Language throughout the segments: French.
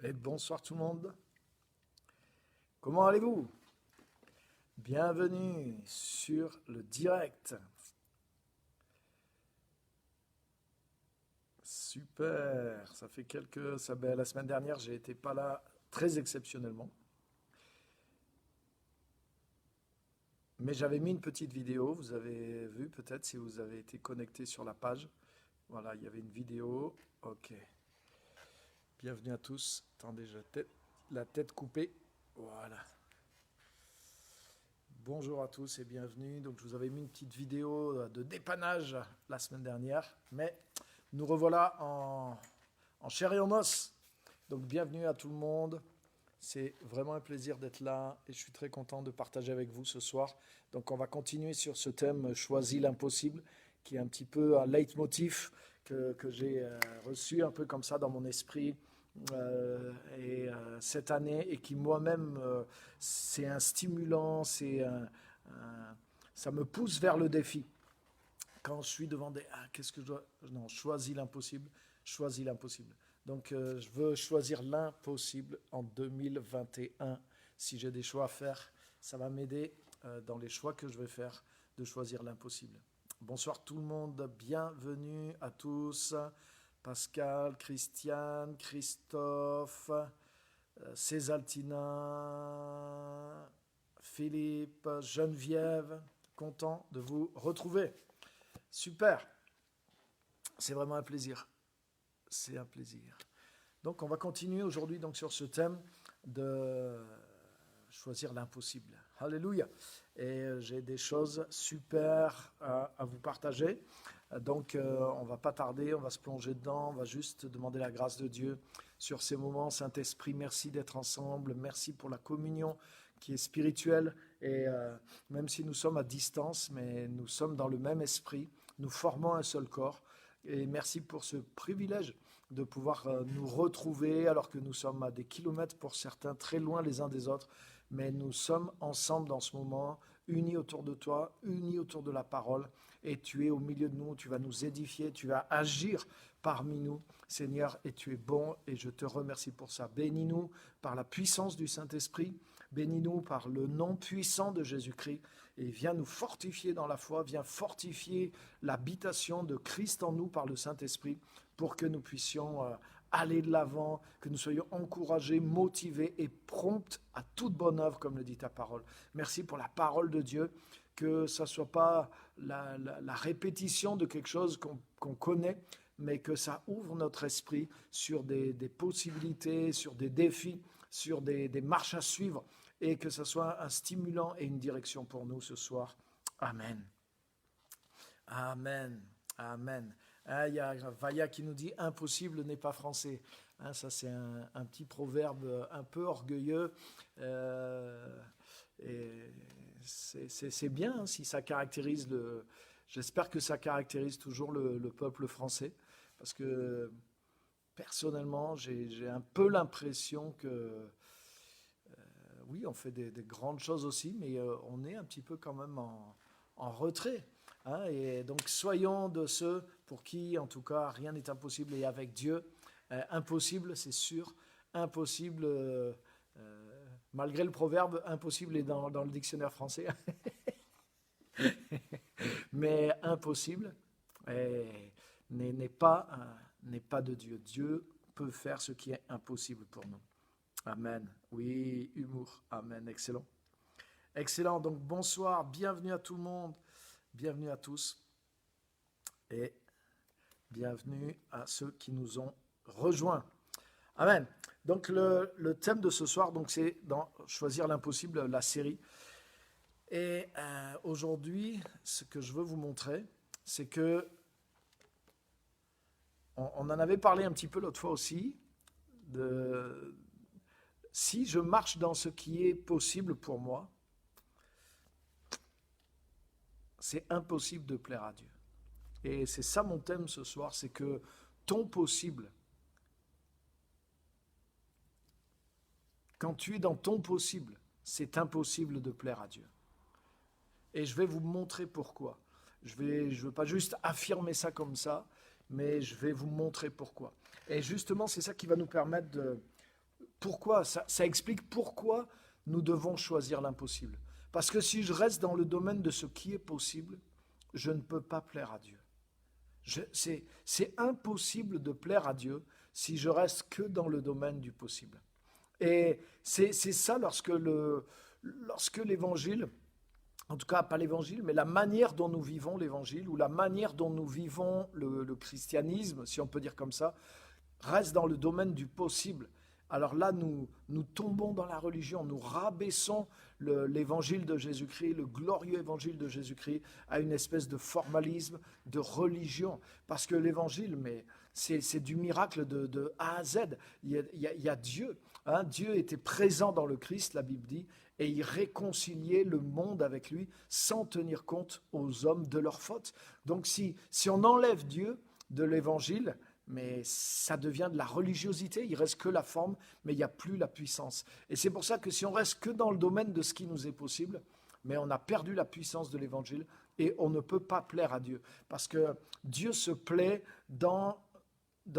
Et bonsoir tout le monde. Comment allez-vous? Bienvenue sur le direct. Super. Ça fait la semaine dernière, j'ai été pas là très exceptionnellement. Mais j'avais mis une petite vidéo. Vous avez vu peut-être si vous avez été connecté sur la page. Voilà, il y avait une vidéo. Ok. Bienvenue à tous. Attendez, j'ai la tête coupée. Voilà. Bonjour à tous et bienvenue. Donc je vous avais mis une petite vidéo de dépannage la semaine dernière, mais nous revoilà en chair et en os. Donc bienvenue à tout le monde. C'est vraiment un plaisir d'être là et je suis très content de partager avec vous ce soir. Donc on va continuer sur ce thème Choisis l'impossible, qui est un petit peu un leitmotiv que j'ai reçu un peu comme ça dans mon esprit cette année et qui moi-même c'est un stimulant, ça me pousse vers le défi. Quand je suis devant qu'est-ce que je dois, non, choisis l'impossible. Donc je veux choisir l'impossible en 2021. Si j'ai des choix à faire, ça va m'aider dans les choix que je vais faire de choisir l'impossible. Bonsoir tout le monde, bienvenue à tous. Pascal, Christiane, Christophe, Césaltina, Philippe, Geneviève, content de vous retrouver. Super, c'est vraiment un plaisir. C'est un plaisir. Donc on va continuer aujourd'hui donc sur ce thème de choisir l'impossible. Alléluia. Et j'ai des choses super à vous partager. Donc on ne va pas tarder, on va se plonger dedans, on va juste demander la grâce de Dieu sur ces moments. Saint-Esprit, merci d'être ensemble, merci pour la communion qui est spirituelle. Et même si nous sommes à distance, mais nous sommes dans le même esprit, nous formons un seul corps. Et merci pour ce privilège de pouvoir nous retrouver alors que nous sommes à des kilomètres pour certains, très loin les uns des autres. Mais nous sommes ensemble dans ce moment, unis autour de toi, unis autour de la parole. Et tu es au milieu de nous, tu vas nous édifier, tu vas agir parmi nous, Seigneur, et tu es bon et je te remercie pour ça. Bénis-nous par la puissance du Saint-Esprit, bénis-nous par le nom puissant de Jésus-Christ et viens nous fortifier dans la foi, viens fortifier l'habitation de Christ en nous par le Saint-Esprit pour que nous puissions aller de l'avant, que nous soyons encouragés, motivés et prompts à toute bonne œuvre, comme le dit ta parole. Merci pour la parole de Dieu, que ça ne soit pas la répétition de quelque chose qu'on connaît, mais que ça ouvre notre esprit sur des possibilités, sur des défis, sur des marches à suivre, et que ça soit un stimulant et une direction pour nous ce soir. Amen. Amen. Amen. Il y a Vaya qui nous dit « Impossible n'est pas français ». Ça, c'est un petit proverbe un peu orgueilleux. Et c'est bien si ça caractérise J'espère que ça caractérise toujours le peuple français. Parce que personnellement, j'ai un peu l'impression que oui, on fait des grandes choses aussi, mais on est un petit peu quand même en retrait. Hein, et donc, soyons de ceux pour qui, en tout cas, rien n'est impossible. Et avec Dieu, impossible, c'est sûr. Impossible, malgré le proverbe, impossible est dans le dictionnaire français. Mais impossible n'est pas de Dieu. Dieu peut faire ce qui est impossible pour nous. Amen. Oui, humour. Amen. Excellent. Excellent. Donc, bonsoir. Bienvenue à tout le monde. Bienvenue à tous. Et bienvenue à ceux qui nous ont rejoints. Amen. Donc, le thème de ce soir, donc, c'est dans Choisir l'impossible, la série. Et aujourd'hui, ce que je veux vous montrer, c'est que on en avait parlé un petit peu l'autre fois aussi, si je marche dans ce qui est possible pour moi, c'est impossible de plaire à Dieu. Et c'est ça mon thème ce soir, c'est que ton possible, quand tu es dans ton possible, c'est impossible de plaire à Dieu. Et je vais vous montrer pourquoi. Je veux pas juste affirmer ça comme ça, mais je vais vous montrer pourquoi. Et justement, c'est ça qui va nous permettre Pourquoi ça explique pourquoi nous devons choisir l'impossible. Parce que si je reste dans le domaine de ce qui est possible, je ne peux pas plaire à Dieu. C'est impossible de plaire à Dieu si je reste que dans le domaine du possible. Et c'est ça lorsque l'évangile, en tout cas pas l'évangile, mais la manière dont nous vivons l'évangile, ou la manière dont nous vivons le christianisme, si on peut dire comme ça, reste dans le domaine du possible. Alors là, nous tombons dans la religion, nous rabaissons l'évangile de Jésus-Christ, le glorieux évangile de Jésus-Christ, à une espèce de formalisme, de religion. Parce que l'évangile, mais c'est du miracle de A à Z. Il y a Dieu. Hein, Dieu était présent dans le Christ, la Bible dit, et il réconciliait le monde avec lui sans tenir compte aux hommes de leurs fautes. Donc si on enlève Dieu de l'évangile, mais ça devient de la religiosité, il reste que la forme, mais il n'y a plus la puissance. Et c'est pour ça que si on reste que dans le domaine de ce qui nous est possible, mais on a perdu la puissance de l'évangile et on ne peut pas plaire à Dieu. Parce que Dieu se plaît dans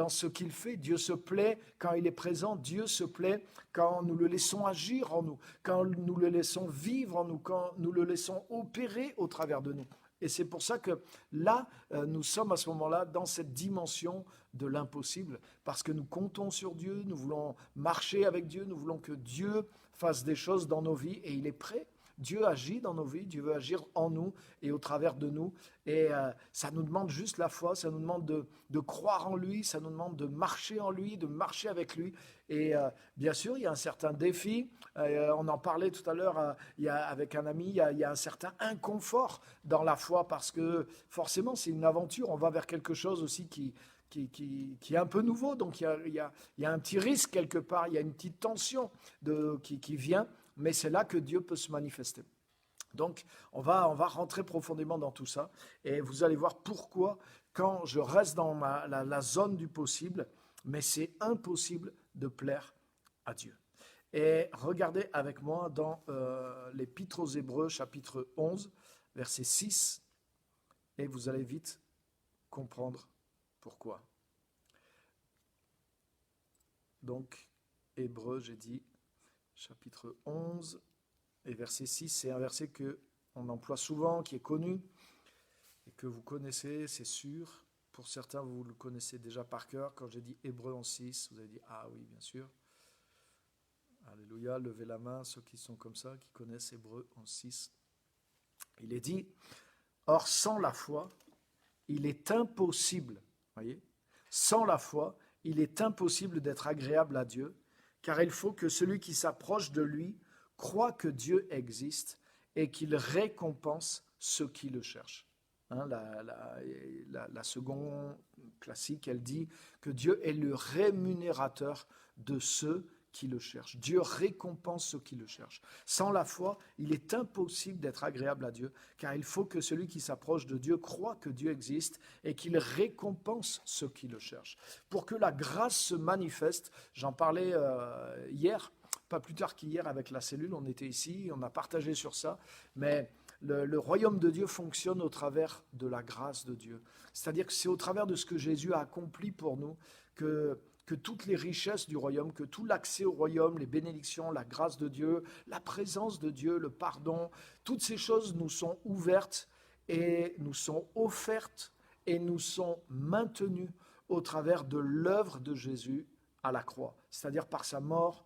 ce qu'il fait, Dieu se plaît quand il est présent, Dieu se plaît quand nous le laissons agir en nous, quand nous le laissons vivre en nous, quand nous le laissons opérer au travers de nous. Et c'est pour ça que là, nous sommes à ce moment-là dans cette dimension de l'impossible, parce que nous comptons sur Dieu, nous voulons marcher avec Dieu, nous voulons que Dieu fasse des choses dans nos vies, et il est prêt. Dieu agit dans nos vies, Dieu veut agir en nous et au travers de nous. Et ça nous demande juste la foi, ça nous demande de croire en lui, ça nous demande de marcher en lui, de marcher avec lui. Et bien sûr, il y a un certain défi. On en parlait tout à l'heure avec un ami, il y a un certain inconfort dans la foi parce que forcément, c'est une aventure. On va vers quelque chose aussi qui est un peu nouveau. Donc, il y a un petit risque quelque part, il y a une petite tension qui vient. Mais c'est là que Dieu peut se manifester. Donc, on va rentrer profondément dans tout ça. Et vous allez voir pourquoi, quand je reste dans la zone du possible, mais c'est impossible de plaire à Dieu. Et regardez avec moi dans l'Épître aux Hébreux, chapitre 11, verset 6, et vous allez vite comprendre pourquoi. Donc, Hébreux, j'ai dit, chapitre 11 et verset 6, c'est un verset qu'on emploie souvent, qui est connu et que vous connaissez, c'est sûr. Pour certains, vous le connaissez déjà par cœur. Quand j'ai dit Hébreux 11, 6, vous avez dit « Ah oui, bien sûr ». Alléluia, levez la main, ceux qui sont comme ça, qui connaissent Hébreux 11, 6. Il est dit « Or, sans la foi, il est impossible, voyez, sans la foi, il est impossible d'être agréable à Dieu, car il faut que celui qui s'approche de lui croit que Dieu existe et qu'il récompense ceux qui le cherchent. » Hein, la seconde classique, elle dit que Dieu est le rémunérateur de ceux qui le cherchent. Dieu récompense ceux qui le cherchent. Sans la foi, il est impossible d'être agréable à Dieu, car il faut que celui qui s'approche de Dieu croit que Dieu existe et qu'il récompense ceux qui le cherchent. Pour que la grâce se manifeste, j'en parlais hier, pas plus tard qu'hier avec la cellule, on était ici, on a partagé sur ça, mais le royaume de Dieu fonctionne au travers de la grâce de Dieu. C'est-à-dire que c'est au travers de ce que Jésus a accompli pour nous que toutes les richesses du royaume, que tout l'accès au royaume, les bénédictions, la grâce de Dieu, la présence de Dieu, le pardon, toutes ces choses nous sont ouvertes et nous sont offertes et nous sont maintenues au travers de l'œuvre de Jésus à la croix. C'est-à-dire par sa mort,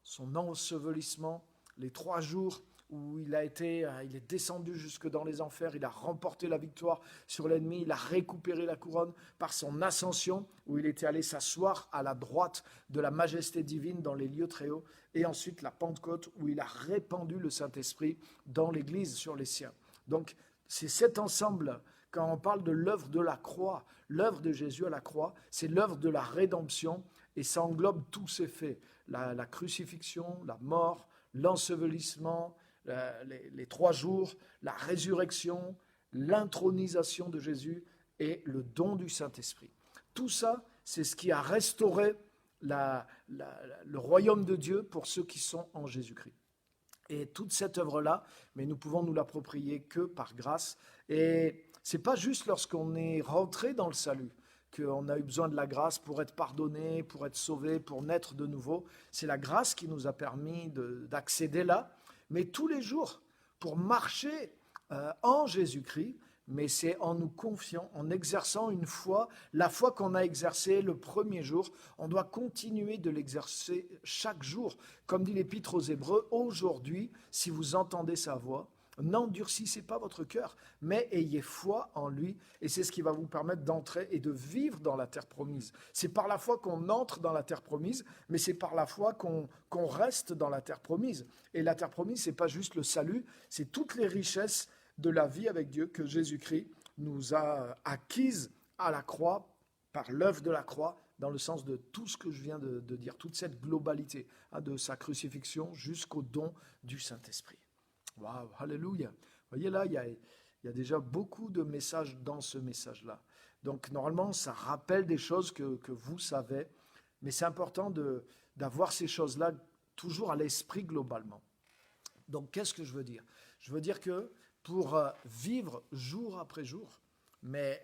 son ensevelissement, les 3 jours où il est descendu jusque dans les enfers, il a remporté la victoire sur l'ennemi, il a récupéré la couronne par son ascension, où il était allé s'asseoir à la droite de la majesté divine dans les lieux très hauts, et ensuite la Pentecôte, où il a répandu le Saint-Esprit dans l'Église sur les siens. Donc c'est cet ensemble, quand on parle de l'œuvre de la croix, l'œuvre de Jésus à la croix, c'est l'œuvre de la rédemption, et ça englobe tous ces faits, la crucifixion, la mort, l'ensevelissement, les 3 jours, la résurrection, l'intronisation de Jésus et le don du Saint-Esprit. Tout ça, c'est ce qui a restauré le royaume de Dieu pour ceux qui sont en Jésus-Christ. Et toute cette œuvre-là, mais nous pouvons nous l'approprier que par grâce. Et ce n'est pas juste lorsqu'on est rentré dans le salut qu'on a eu besoin de la grâce pour être pardonné, pour être sauvé, pour naître de nouveau. C'est la grâce qui nous a permis d'accéder là. Mais tous les jours, pour marcher en Jésus-Christ, mais c'est en nous confiant, en exerçant une foi, la foi qu'on a exercée le premier jour, on doit continuer de l'exercer chaque jour. Comme dit l'Épître aux Hébreux, aujourd'hui, si vous entendez sa voix, n'endurcissez pas votre cœur, mais ayez foi en lui, et c'est ce qui va vous permettre d'entrer et de vivre dans la terre promise. C'est par la foi qu'on entre dans la terre promise, mais c'est par la foi qu'on reste dans la terre promise. Et la terre promise, c'est pas juste le salut, c'est toutes les richesses de la vie avec Dieu que Jésus-Christ nous a acquises à la croix, par l'œuvre de la croix, dans le sens de tout ce que je viens de dire, toute cette globalité, de sa crucifixion jusqu'au don du Saint-Esprit. Waouh, alléluia. Vous voyez là, il y a déjà beaucoup de messages dans ce message-là. Donc normalement, ça rappelle des choses que vous savez, mais c'est important d'avoir ces choses-là toujours à l'esprit globalement. Donc qu'est-ce que je veux dire? Je veux dire que pour vivre jour après jour, mais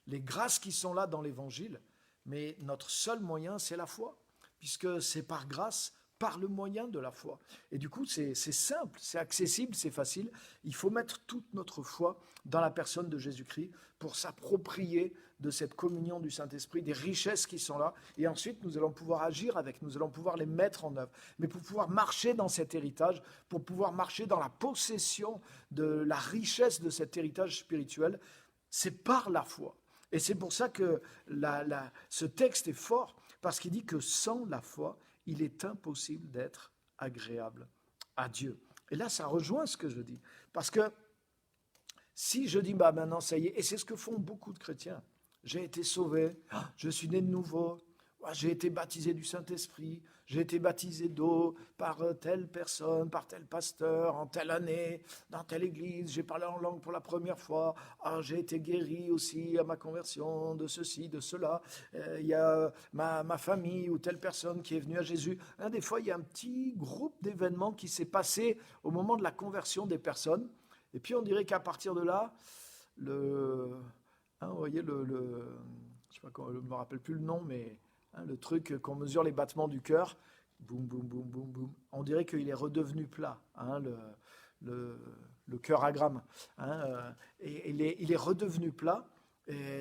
les grâces qui sont là dans l'Évangile, mais notre seul moyen, c'est la foi, puisque c'est par grâce, par le moyen de la foi. Et du coup, c'est simple, c'est accessible, c'est facile. Il faut mettre toute notre foi dans la personne de Jésus-Christ pour s'approprier de cette communion du Saint-Esprit, des richesses qui sont là. Et ensuite, nous allons pouvoir agir avec, nous allons pouvoir les mettre en œuvre. Mais pour pouvoir marcher dans cet héritage, pour pouvoir marcher dans la possession de la richesse de cet héritage spirituel, c'est par la foi. Et c'est pour ça que ce texte est fort, parce qu'il dit que sans la foi, il est impossible d'être agréable à Dieu. Et là, ça rejoint ce que je dis. Parce que si je dis, maintenant, ça y est, et c'est ce que font beaucoup de chrétiens. J'ai été sauvé, je suis né de nouveau, j'ai été baptisé du Saint-Esprit, j'ai été baptisé d'eau par telle personne, par tel pasteur, en telle année, dans telle église, j'ai parlé en langue pour la première fois, j'ai été guéri aussi à ma conversion de ceci, de cela, il y a ma famille ou telle personne qui est venue à Jésus. Des fois, il y a un petit groupe d'événements qui s'est passé au moment de la conversion des personnes, et puis on dirait qu'à partir de là, vous voyez, je sais pas, je ne me rappelle plus le nom, mais le truc qu'on mesure les battements du cœur, boum, boum, boum, boum, boum. On dirait qu'il est redevenu plat, le cœur à gramme. Et il est redevenu plat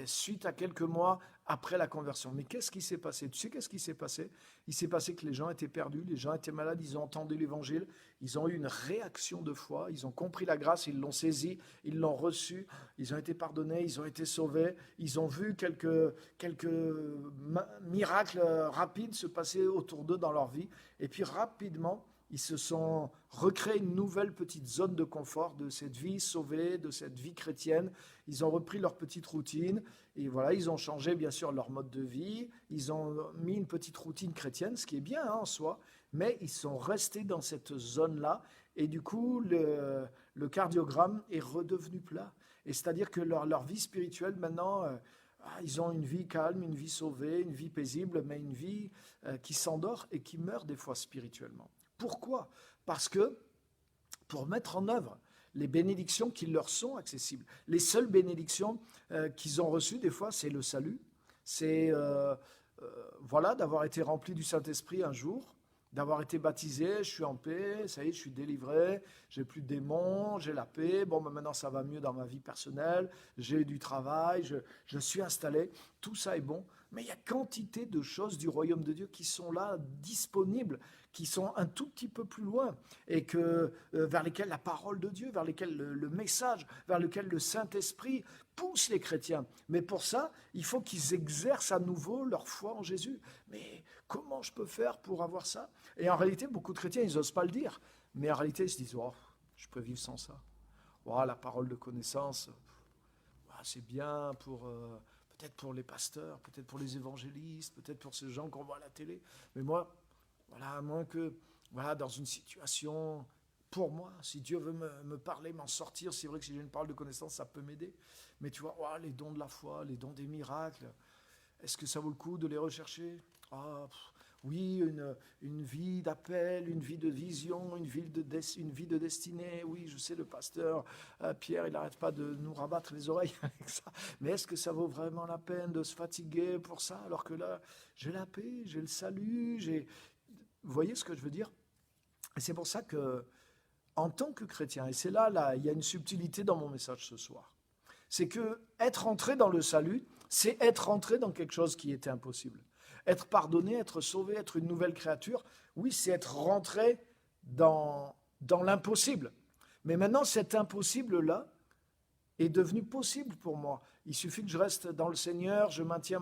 suite à quelques mois après la conversion. Mais qu'est-ce qui s'est passé? Tu sais qu'est-ce qui s'est passé? Il s'est passé que les gens étaient perdus, les gens étaient malades, ils ont entendu l'évangile, ils ont eu une réaction de foi, ils ont compris la grâce, ils l'ont saisie, ils l'ont reçue, ils ont été pardonnés, ils ont été sauvés, ils ont vu quelques miracles rapides se passer autour d'eux dans leur vie, et puis rapidement, ils se sont recréés une nouvelle petite zone de confort de cette vie sauvée, de cette vie chrétienne. Ils ont repris leur petite routine et voilà, ils ont changé bien sûr leur mode de vie. Ils ont mis une petite routine chrétienne, ce qui est bien en soi, mais ils sont restés dans cette zone-là et du coup, le cardiogramme est redevenu plat. Et c'est-à-dire que leur vie spirituelle maintenant... ils ont une vie calme, une vie sauvée, une vie paisible, mais une vie qui s'endort et qui meurt des fois spirituellement. Pourquoi? Parce que pour mettre en œuvre les bénédictions qui leur sont accessibles, les seules bénédictions qu'ils ont reçues des fois, c'est le salut, c'est d'avoir été rempli du Saint-Esprit un jour, d'avoir été baptisé, je suis en paix, ça y est, je suis délivré, j'ai plus de démons, j'ai la paix, maintenant ça va mieux dans ma vie personnelle, j'ai du travail, je suis installé, tout ça est bon, mais il y a quantité de choses du royaume de Dieu qui sont là, disponibles, qui sont un tout petit peu plus loin, et vers lesquelles la parole de Dieu, vers lesquelles le message, vers lequel le Saint-Esprit pousse les chrétiens. Mais pour ça, il faut qu'ils exercent à nouveau leur foi en Jésus. Mais comment je peux faire pour avoir ça? Et en réalité, beaucoup de chrétiens, ils n'osent pas le dire. Mais en réalité, ils se disent, je peux vivre sans ça. La parole de connaissance, c'est bien pour... peut-être pour les pasteurs, peut-être pour les évangélistes, peut-être pour ces gens qu'on voit à la télé. Mais moi, à moins que, dans une situation, pour moi, si Dieu veut me parler, m'en sortir, c'est vrai que si j'ai une parole de connaissance, ça peut m'aider. Mais tu vois, les dons de la foi, les dons des miracles, est-ce que ça vaut le coup de les rechercher? oui, une vie d'appel, une vie de vision, une vie de destinée. Oui, je sais, le pasteur Pierre, il n'arrête pas de nous rabattre les oreilles avec ça. Mais est-ce que ça vaut vraiment la peine de se fatiguer pour ça, alors que là, j'ai la paix, j'ai le salut, Vous voyez ce que je veux dire? Et c'est pour ça que, en tant que chrétien, et c'est là, il y a une subtilité dans mon message ce soir, c'est que être entré dans le salut, c'est être entré dans quelque chose qui était impossible. Être pardonné, être sauvé, être une nouvelle créature, oui, c'est être rentré dans l'impossible. Mais maintenant, cet impossible-là est devenu possible pour moi. Il suffit que je reste dans le Seigneur, je maintiens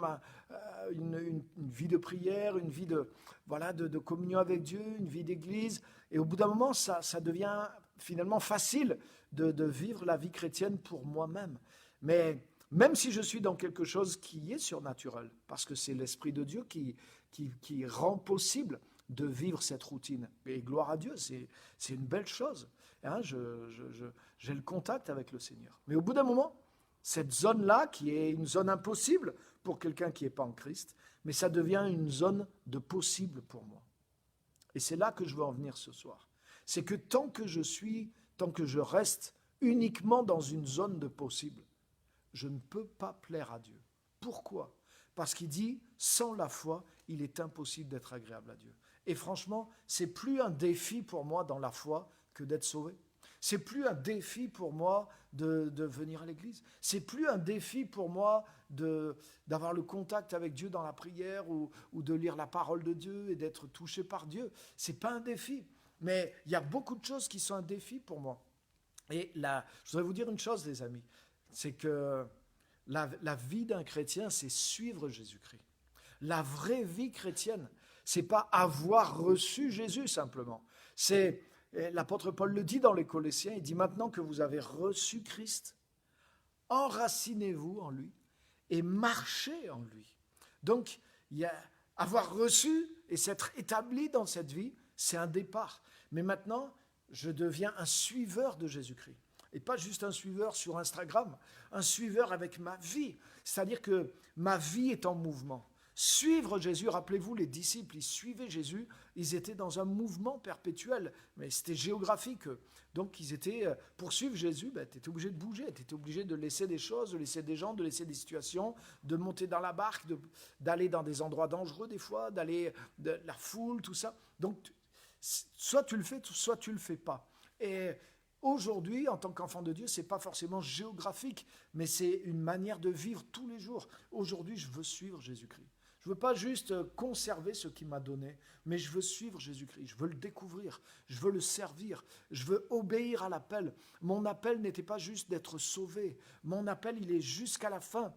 une vie de prière, une vie de communion avec Dieu, une vie d'église. Et au bout d'un moment, ça devient finalement facile de vivre la vie chrétienne pour moi-même. Mais même si je suis dans quelque chose qui est surnaturel, parce que c'est l'Esprit de Dieu qui rend possible de vivre cette routine. Et gloire à Dieu, c'est une belle chose. Hein, j'ai le contact avec le Seigneur. Mais au bout d'un moment, cette zone-là, qui est une zone impossible pour quelqu'un qui n'est pas en Christ, mais ça devient une zone de possible pour moi. Et c'est là que je veux en venir ce soir. C'est que tant que je reste uniquement dans une zone de possible, je ne peux pas plaire à Dieu. Pourquoi? Parce qu'il dit, sans la foi, il est impossible d'être agréable à Dieu. Et franchement, c'est plus un défi pour moi dans la foi que d'être sauvé. C'est plus un défi pour moi de venir à l'église. C'est plus un défi pour moi d'avoir le contact avec Dieu dans la prière ou de lire la parole de Dieu et d'être touché par Dieu. C'est pas un défi. Mais il y a beaucoup de choses qui sont un défi pour moi. Et là, je voudrais vous dire une chose, les amis, c'est que la vie d'un chrétien, c'est suivre Jésus-Christ. La vraie vie chrétienne, c'est pas avoir reçu Jésus simplement. C'est l'apôtre Paul le dit dans les Colossiens, il dit maintenant que vous avez reçu Christ, enracinez-vous en lui et marchez en lui. Donc, avoir reçu et s'être établi dans cette vie, c'est un départ. Mais maintenant, je deviens un suiveur de Jésus-Christ. Et pas juste un suiveur sur Instagram, un suiveur avec ma vie. C'est-à-dire que ma vie est en mouvement. Suivre Jésus, rappelez-vous, les disciples, ils suivaient Jésus, ils étaient dans un mouvement perpétuel, mais c'était géographique. Donc, pour suivre Jésus, tu étais obligé de bouger, tu étais obligé de laisser des choses, de laisser des gens, de laisser des situations, de monter dans la barque, d'aller dans des endroits dangereux des fois, d'aller de la foule, tout ça. Donc, soit tu le fais, soit tu le fais pas. Et aujourd'hui, en tant qu'enfant de Dieu, c'est pas forcément géographique, mais c'est une manière de vivre tous les jours. Aujourd'hui, je veux suivre Jésus-Christ. Je ne veux pas juste conserver ce qu'il m'a donné, mais je veux suivre Jésus-Christ, je veux le découvrir, je veux le servir, je veux obéir à l'appel. Mon appel n'était pas juste d'être sauvé, mon appel, il est jusqu'à la fin.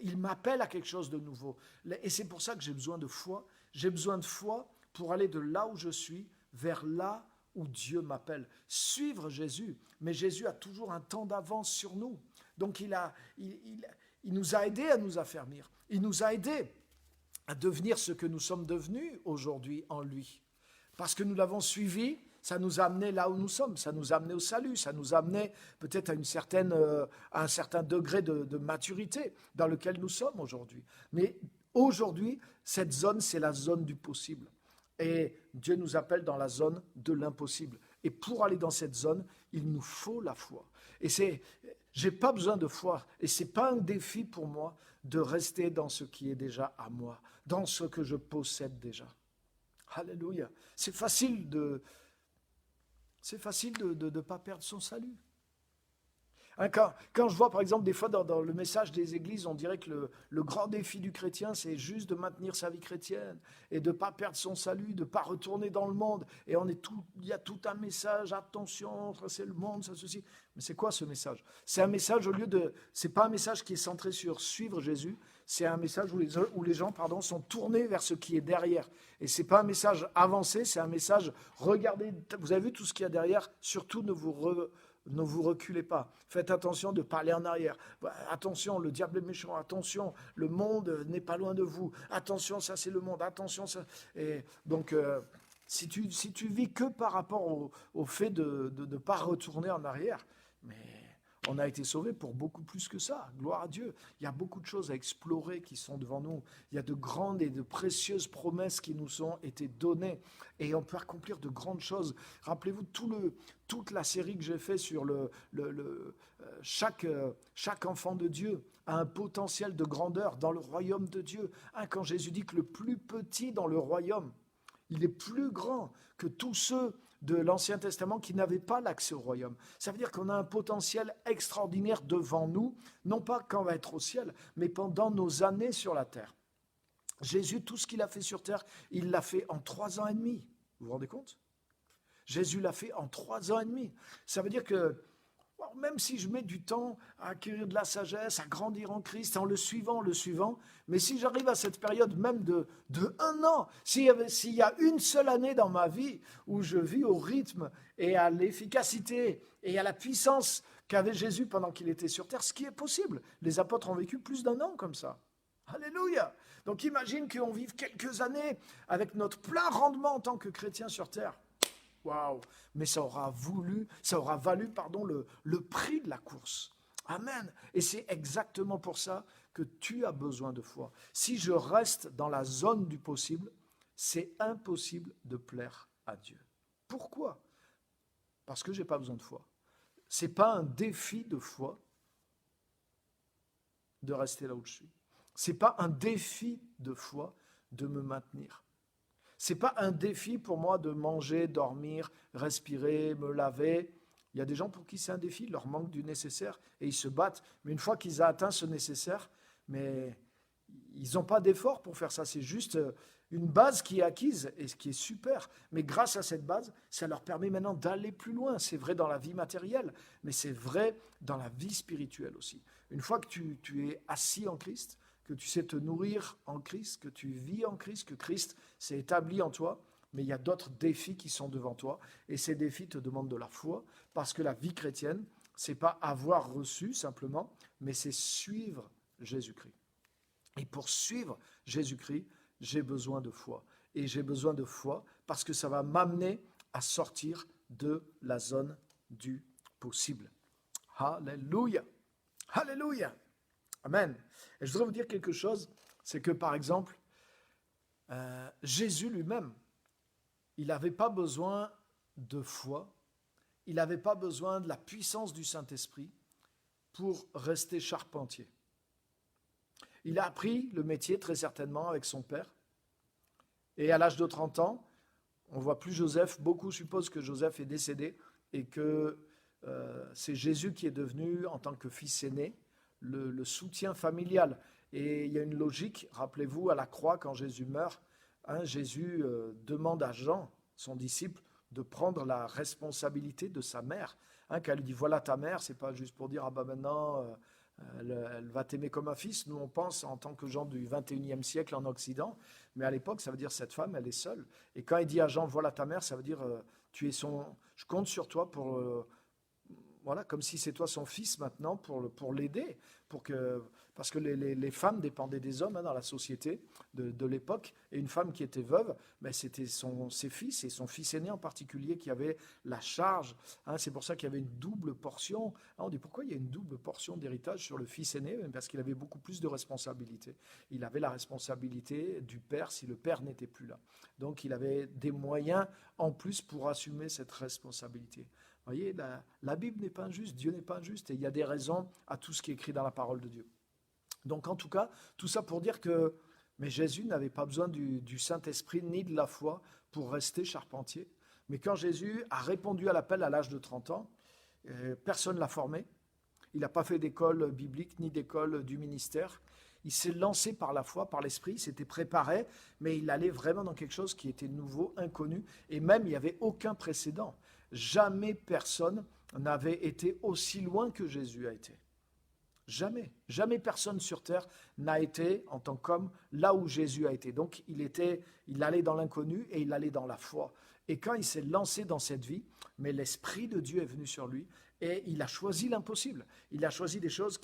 Il m'appelle à quelque chose de nouveau. Et c'est pour ça que j'ai besoin de foi. J'ai besoin de foi pour aller de là où je suis vers là où Dieu m'appelle. Suivre Jésus, mais Jésus a toujours un temps d'avance sur nous. Donc il nous a aidés à nous affermir, il nous a aidés à devenir ce que nous sommes devenus aujourd'hui en lui. Parce que nous l'avons suivi, ça nous a amené là où nous sommes, ça nous a amené au salut, ça nous a amené peut-être à un certain degré de maturité dans lequel nous sommes aujourd'hui. Mais aujourd'hui, cette zone, c'est la zone du possible. Et Dieu nous appelle dans la zone de l'impossible. Et pour aller dans cette zone, il nous faut la foi. Et j'ai pas besoin de foi. Et c'est pas un défi pour moi de rester dans ce qui est déjà à moi, dans ce que je possède déjà. Alléluia. C'est facile de ne pas perdre son salut. Hein, quand je vois, par exemple, des fois dans le message des églises, on dirait que le grand défi du chrétien, c'est juste de maintenir sa vie chrétienne et de ne pas perdre son salut, de ne pas retourner dans le monde. Et il y a tout un message, attention, ça c'est le monde, ça ceci. Mais c'est quoi ce message? C'est un message c'est pas un message qui est centré sur suivre Jésus, c'est un message où les gens sont tournés vers ce qui est derrière. Et c'est pas un message avancé, c'est un message, regardez, vous avez vu tout ce qu'il y a derrière, surtout ne vous reculez pas. Faites attention de ne pas aller en arrière. Attention, le diable est méchant. Attention, le monde n'est pas loin de vous. Attention, ça c'est le monde. Attention, ça. Et donc, si tu vis que par rapport au fait de ne pas retourner en arrière, mais On a été sauvés pour beaucoup plus que ça. Gloire à Dieu. Il y a beaucoup de choses à explorer qui sont devant nous. Il y a de grandes et de précieuses promesses qui nous ont été données. Et on peut accomplir de grandes choses. Rappelez-vous toute la série que j'ai faite sur chaque enfant de Dieu a un potentiel de grandeur dans le royaume de Dieu. Quand Jésus dit que le plus petit dans le royaume, il est plus grand que tous ceux de l'Ancien Testament qui n'avaient pas l'accès au royaume. Ça veut dire qu'on a un potentiel extraordinaire devant nous, non pas quand on va être au ciel, mais pendant nos années sur la terre. Jésus, tout ce qu'il a fait sur terre, il l'a fait en 3 ans et demi. Vous vous rendez compte ? Jésus l'a fait en 3 ans et demi. Ça veut dire que même si je mets du temps à acquérir de la sagesse, à grandir en Christ, en le suivant, mais si j'arrive à cette période même de 1 an, s'il y a une seule année dans ma vie où je vis au rythme et à l'efficacité et à la puissance qu'avait Jésus pendant qu'il était sur terre, ce qui est possible. Les apôtres ont vécu plus d'1 an comme ça. Alléluia. Donc imagine qu'on vive quelques années avec notre plein rendement en tant que chrétien sur terre. Waouh! Mais ça aura valu, le prix de la course. Amen. Et c'est exactement pour ça que tu as besoin de foi. Si je reste dans la zone du possible, c'est impossible de plaire à Dieu. Pourquoi? Parce que je n'ai pas besoin de foi. Ce n'est pas un défi de foi de rester là où je suis. Ce n'est pas un défi de foi de me maintenir. Ce n'est pas un défi pour moi de manger, dormir, respirer, me laver. Il y a des gens pour qui c'est un défi, il leur manque du nécessaire et ils se battent. Mais une fois qu'ils ont atteint ce nécessaire, mais ils n'ont pas d'effort pour faire ça. C'est juste une base qui est acquise et ce qui est super. Mais grâce à cette base, ça leur permet maintenant d'aller plus loin. C'est vrai dans la vie matérielle, mais c'est vrai dans la vie spirituelle aussi. Une fois que tu es assis en Christ, que tu sais te nourrir en Christ, que tu vis en Christ, que Christ s'est établi en toi, mais il y a d'autres défis qui sont devant toi, et ces défis te demandent de la foi, parce que la vie chrétienne, c'est pas avoir reçu simplement, mais c'est suivre Jésus-Christ. Et pour suivre Jésus-Christ, j'ai besoin de foi. Et j'ai besoin de foi parce que ça va m'amener à sortir de la zone du possible. Alléluia! Alléluia! Amen. Et je voudrais vous dire quelque chose, c'est que par exemple, Jésus lui-même, il n'avait pas besoin de foi, il n'avait pas besoin de la puissance du Saint-Esprit pour rester charpentier. Il a appris le métier très certainement avec son père, et à l'âge de 30 ans, on ne voit plus Joseph, beaucoup supposent que Joseph est décédé et que c'est Jésus qui est devenu, en tant que fils aîné, le soutien familial. Et il y a une logique, rappelez-vous, à la croix, quand Jésus meurt, Jésus demande à Jean, son disciple, de prendre la responsabilité de sa mère. Quand elle lui dit « voilà ta mère », ce n'est pas juste pour dire « ah ben maintenant, elle va t'aimer comme un fils ». Nous, on pense en tant que gens du 21e siècle en Occident, mais à l'époque, ça veut dire cette femme, elle est seule. Et quand il dit à Jean « voilà ta mère », ça veut dire je compte sur toi pour... Voilà, comme si c'est toi son fils maintenant pour l'aider, parce que les femmes dépendaient des hommes dans la société de l'époque, et une femme qui était veuve, mais c'était ses fils, et son fils aîné en particulier qui avait la charge. C'est pour ça qu'il y avait une double portion. On dit pourquoi il y a une double portion d'héritage sur le fils aîné? Parce qu'il avait beaucoup plus de responsabilités. Il avait la responsabilité du père si le père n'était plus là. Donc il avait des moyens en plus pour assumer cette responsabilité. Vous voyez, la Bible n'est pas injuste, Dieu n'est pas injuste, et il y a des raisons à tout ce qui est écrit dans la parole de Dieu. Donc en tout cas, tout ça pour dire que mais Jésus n'avait pas besoin du Saint-Esprit ni de la foi pour rester charpentier. Mais quand Jésus a répondu à l'appel à l'âge de 30 ans, personne ne l'a formé. Il n'a pas fait d'école biblique ni d'école du ministère. Il s'est lancé par la foi, par l'Esprit, il s'était préparé, mais il allait vraiment dans quelque chose qui était nouveau, inconnu, et même il n'y avait aucun précédent. Jamais personne n'avait été aussi loin que Jésus a été. Jamais. Jamais personne sur terre n'a été, en tant qu'homme, là où Jésus a été. Donc, il allait dans l'inconnu et il allait dans la foi. Et quand il s'est lancé dans cette vie, mais l'Esprit de Dieu est venu sur lui Et il a choisi l'impossible. Il a choisi des choses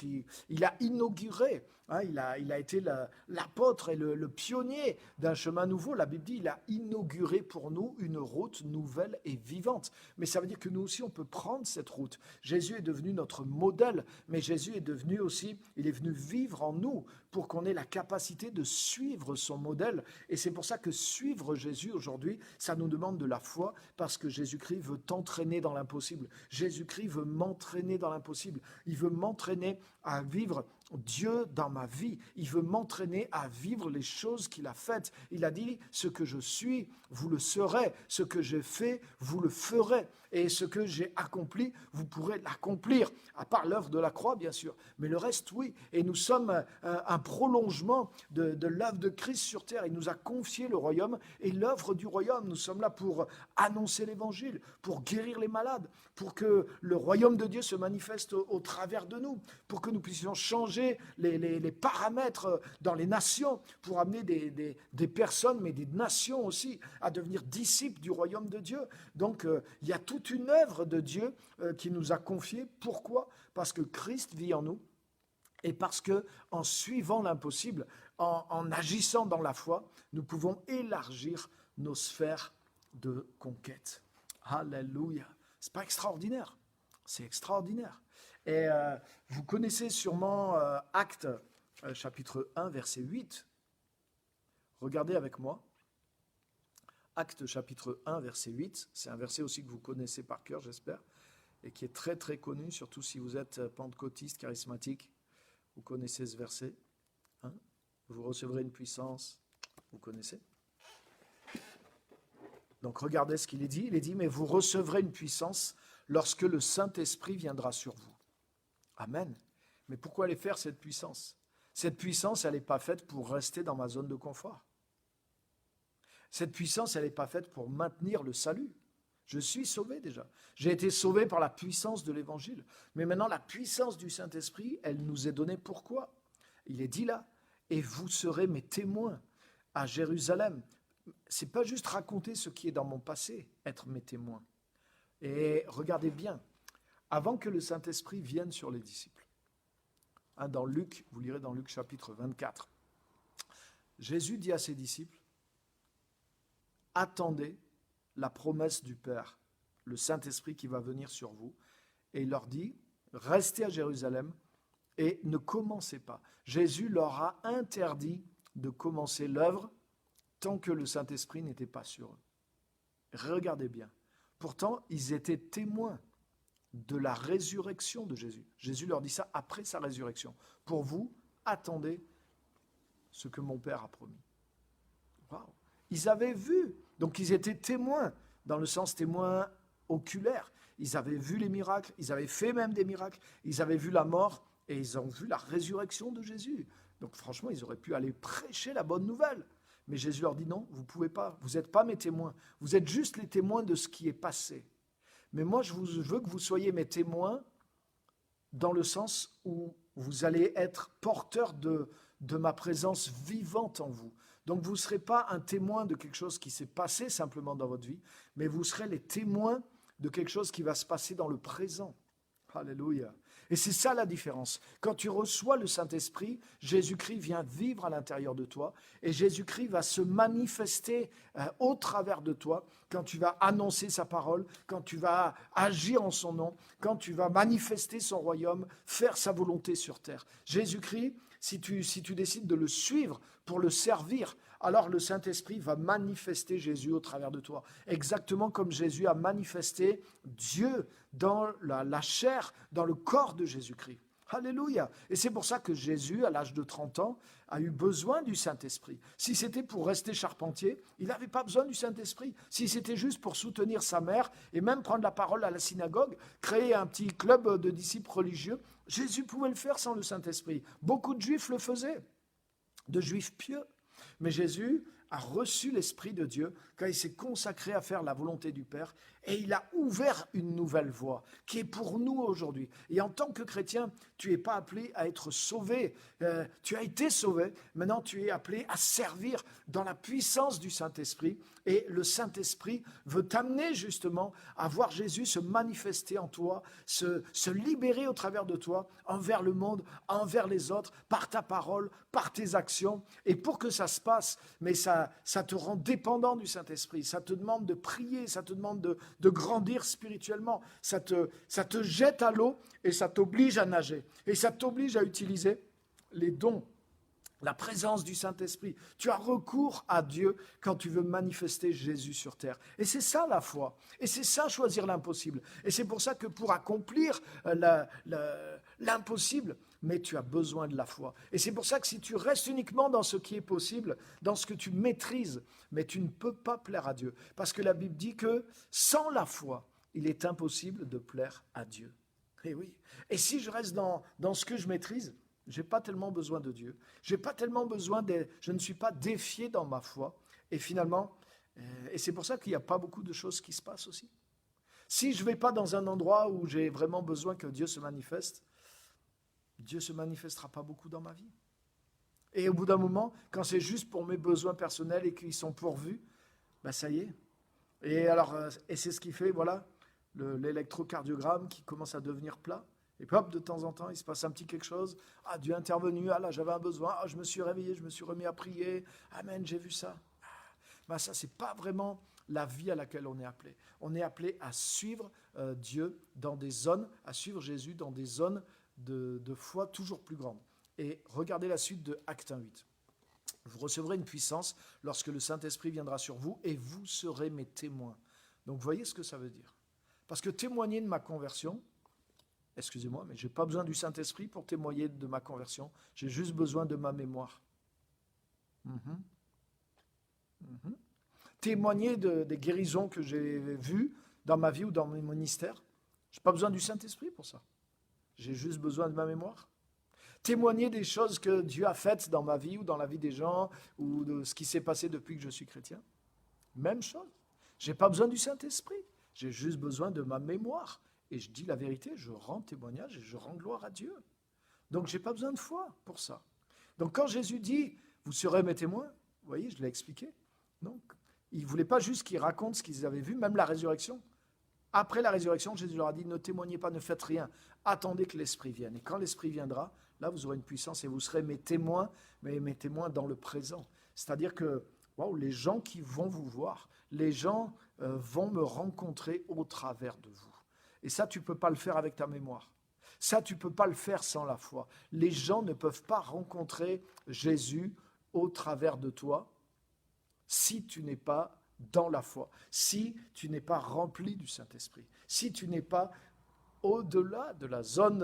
il a inauguré. Il a été l'apôtre et le pionnier d'un chemin nouveau. La Bible dit il a inauguré pour nous une route nouvelle et vivante. Mais ça veut dire que nous aussi, on peut prendre cette route. Jésus est devenu notre modèle, mais Jésus est devenu aussi, il est venu vivre en nous pour qu'on ait la capacité de suivre son modèle. Et c'est pour ça que suivre Jésus aujourd'hui, ça nous demande de la foi, parce que Jésus-Christ veut t'entraîner dans l'impossible. Jésus-Christ veut m'entraîner dans l'impossible. Il veut m'entraîner à vivre Dieu dans ma vie. Il veut m'entraîner à vivre les choses qu'il a faites. Il a dit, ce que je suis, vous le serez. Ce que j'ai fait, vous le ferez. Et ce que j'ai accompli, vous pourrez l'accomplir. À part l'œuvre de la croix, bien sûr. Mais le reste, oui. Et nous sommes un prolongement de l'œuvre de Christ sur terre. Il nous a confié le royaume et l'œuvre du royaume. Nous sommes là pour annoncer l'évangile, pour guérir les malades, pour que le royaume de Dieu se manifeste au travers de nous, pour que nous puissions changer les paramètres dans les nations, pour amener des personnes, mais des nations aussi, à devenir disciples du royaume de Dieu. Donc, il y a toute une œuvre de Dieu qui nous a confiée. Pourquoi ? Parce que Christ vit en nous et parce que, en suivant l'impossible, en agissant dans la foi, nous pouvons élargir nos sphères de conquête. Alléluia. C'est pas extraordinaire, c'est extraordinaire. Et vous connaissez sûrement Actes chapitre 1 verset 8. Regardez avec moi. Actes chapitre 1 verset 8, c'est un verset aussi que vous connaissez par cœur, j'espère, et qui est très très connu, surtout si vous êtes pentecôtiste, charismatique, vous connaissez ce verset. Vous recevrez une puissance, vous connaissez. Donc regardez ce qu'il est dit. Il est dit, mais vous recevrez une puissance lorsque le Saint-Esprit viendra sur vous. Amen. Mais pourquoi aller faire cette puissance ? Cette puissance, elle n'est pas faite pour rester dans ma zone de confort. Cette puissance, elle n'est pas faite pour maintenir le salut. Je suis sauvé déjà. J'ai été sauvé par la puissance de l'Évangile. Mais maintenant, la puissance du Saint-Esprit, elle nous est donnée pourquoi ? Il est dit là, et vous serez mes témoins à Jérusalem. C'est pas juste raconter ce qui est dans mon passé, être mes témoins. Et regardez bien, avant que le Saint-Esprit vienne sur les disciples, dans Luc, vous lirez dans Luc chapitre 24, Jésus dit à ses disciples, attendez la promesse du Père, le Saint-Esprit qui va venir sur vous, et il leur dit, restez à Jérusalem et ne commencez pas. Jésus leur a interdit de commencer l'œuvre tant que le Saint-Esprit n'était pas sur eux. Regardez bien. Pourtant, ils étaient témoins de la résurrection de Jésus. Jésus leur dit ça après sa résurrection. Pour vous, attendez ce que mon Père a promis. Wow. Ils avaient vu, donc ils étaient témoins, dans le sens témoins oculaire. Ils avaient vu les miracles, ils avaient fait même des miracles, ils avaient vu la mort et ils ont vu la résurrection de Jésus. Donc franchement, ils auraient pu aller prêcher la bonne nouvelle. Mais Jésus leur dit non, vous ne pouvez pas, vous n'êtes pas mes témoins, vous êtes juste les témoins de ce qui est passé. Mais moi, je veux que vous soyez mes témoins dans le sens où vous allez être porteurs de ma présence vivante en vous. Donc vous ne serez pas un témoin de quelque chose qui s'est passé simplement dans votre vie, mais vous serez les témoins de quelque chose qui va se passer dans le présent. Alléluia. Et c'est ça la différence. Quand tu reçois le Saint-Esprit, Jésus-Christ vient vivre à l'intérieur de toi et Jésus-Christ va se manifester au travers de toi quand tu vas annoncer sa parole, quand tu vas agir en son nom, quand tu vas manifester son royaume, faire sa volonté sur terre. Jésus-Christ, si tu décides de le suivre pour le servir, alors le Saint-Esprit va manifester Jésus au travers de toi. Exactement comme Jésus a manifesté Dieu dans la chair, dans le corps de Jésus-Christ. Alléluia. Et c'est pour ça que Jésus, à l'âge de 30 ans, a eu besoin du Saint-Esprit. Si c'était pour rester charpentier, il n'avait pas besoin du Saint-Esprit. Si c'était juste pour soutenir sa mère et même prendre la parole à la synagogue, créer un petit club de disciples religieux, Jésus pouvait le faire sans le Saint-Esprit. Beaucoup de Juifs le faisaient, de Juifs pieux. Mais Jésus a reçu l'Esprit de Dieu quand il s'est consacré à faire la volonté du Père et il a ouvert une nouvelle voie qui est pour nous aujourd'hui. Et en tant que chrétien, Tu n'es pas appelé à être sauvé. Tu as été sauvé. Maintenant, tu es appelé à servir dans la puissance du Saint-Esprit. Et le Saint-Esprit veut t'amener justement à voir Jésus se manifester en toi, se libérer au travers de toi, envers le monde, envers les autres, par ta parole, par tes actions. Et pour que ça se passe, mais ça te rend dépendant du Saint-Esprit. Ça te demande de prier, ça te demande de grandir spirituellement. Ça te jette à l'eau et ça t'oblige à nager. Et ça t'oblige à utiliser les dons, la présence du Saint-Esprit. Tu as recours à Dieu quand tu veux manifester Jésus sur terre. Et c'est ça la foi. Et c'est ça choisir l'impossible. Et c'est pour ça que pour accomplir l'impossible, mais tu as besoin de la foi. Et c'est pour ça que si tu restes uniquement dans ce qui est possible, dans ce que tu maîtrises, mais tu ne peux pas plaire à Dieu. Parce que la Bible dit que sans la foi, il est impossible de plaire à Dieu. Et oui. Et si je reste dans ce que je maîtrise, je n'ai pas tellement besoin de Dieu. Je ne suis pas défié dans ma foi. Et finalement, et c'est pour ça qu'il n'y a pas beaucoup de choses qui se passent aussi. Si je ne vais pas dans un endroit où j'ai vraiment besoin que Dieu se manifeste, Dieu ne se manifestera pas beaucoup dans ma vie. Et au bout d'un moment, quand c'est juste pour mes besoins personnels et qu'ils sont pourvus, ben ça y est. Et alors, et c'est ce qui fait, voilà, l'électrocardiogramme qui commence à devenir plat. Et puis hop, de temps en temps, il se passe un petit quelque chose. Ah, Dieu est intervenu. Ah là, j'avais un besoin. Ah, je me suis réveillé, je me suis remis à prier. Amen, j'ai vu ça. Ben ça, c'est pas vraiment la vie à laquelle on est appelé. On est appelé à suivre Dieu dans des zones, à suivre Jésus dans des zones de foi toujours plus grandes. Et regardez la suite de Actes 1:8. Vous recevrez une puissance lorsque le Saint-Esprit viendra sur vous et vous serez mes témoins. Donc, voyez ce que ça veut dire. Parce que témoigner de ma conversion, excusez-moi, mais je n'ai pas besoin du Saint-Esprit pour témoigner de ma conversion. J'ai juste besoin de ma mémoire. Témoigner des guérisons que j'ai vues dans ma vie ou dans mon ministère. Je n'ai pas besoin du Saint-Esprit pour ça. J'ai juste besoin de ma mémoire. Témoigner des choses que Dieu a faites dans ma vie ou dans la vie des gens ou de ce qui s'est passé depuis que je suis chrétien. Même chose. Je n'ai pas besoin du Saint-Esprit. J'ai juste besoin de ma mémoire. Et je dis la vérité, je rends témoignage et je rends gloire à Dieu. Donc, je n'ai pas besoin de foi pour ça. Donc, quand Jésus dit, vous serez mes témoins, vous voyez, je l'ai expliqué. Donc, il ne voulait pas juste qu'ils racontent ce qu'ils avaient vu, même la résurrection. Après la résurrection, Jésus leur a dit, ne témoignez pas, ne faites rien. Attendez que l'Esprit vienne. Et quand l'Esprit viendra, là, vous aurez une puissance et vous serez mes témoins, mais mes témoins dans le présent. C'est-à-dire que les gens qui vont vous voir, les gens vont me rencontrer au travers de vous. Et ça, tu ne peux pas le faire avec ta mémoire. Ça, tu ne peux pas le faire sans la foi. Les gens ne peuvent pas rencontrer Jésus au travers de toi si tu n'es pas dans la foi, si tu n'es pas rempli du Saint-Esprit, si tu n'es pas au-delà de la zone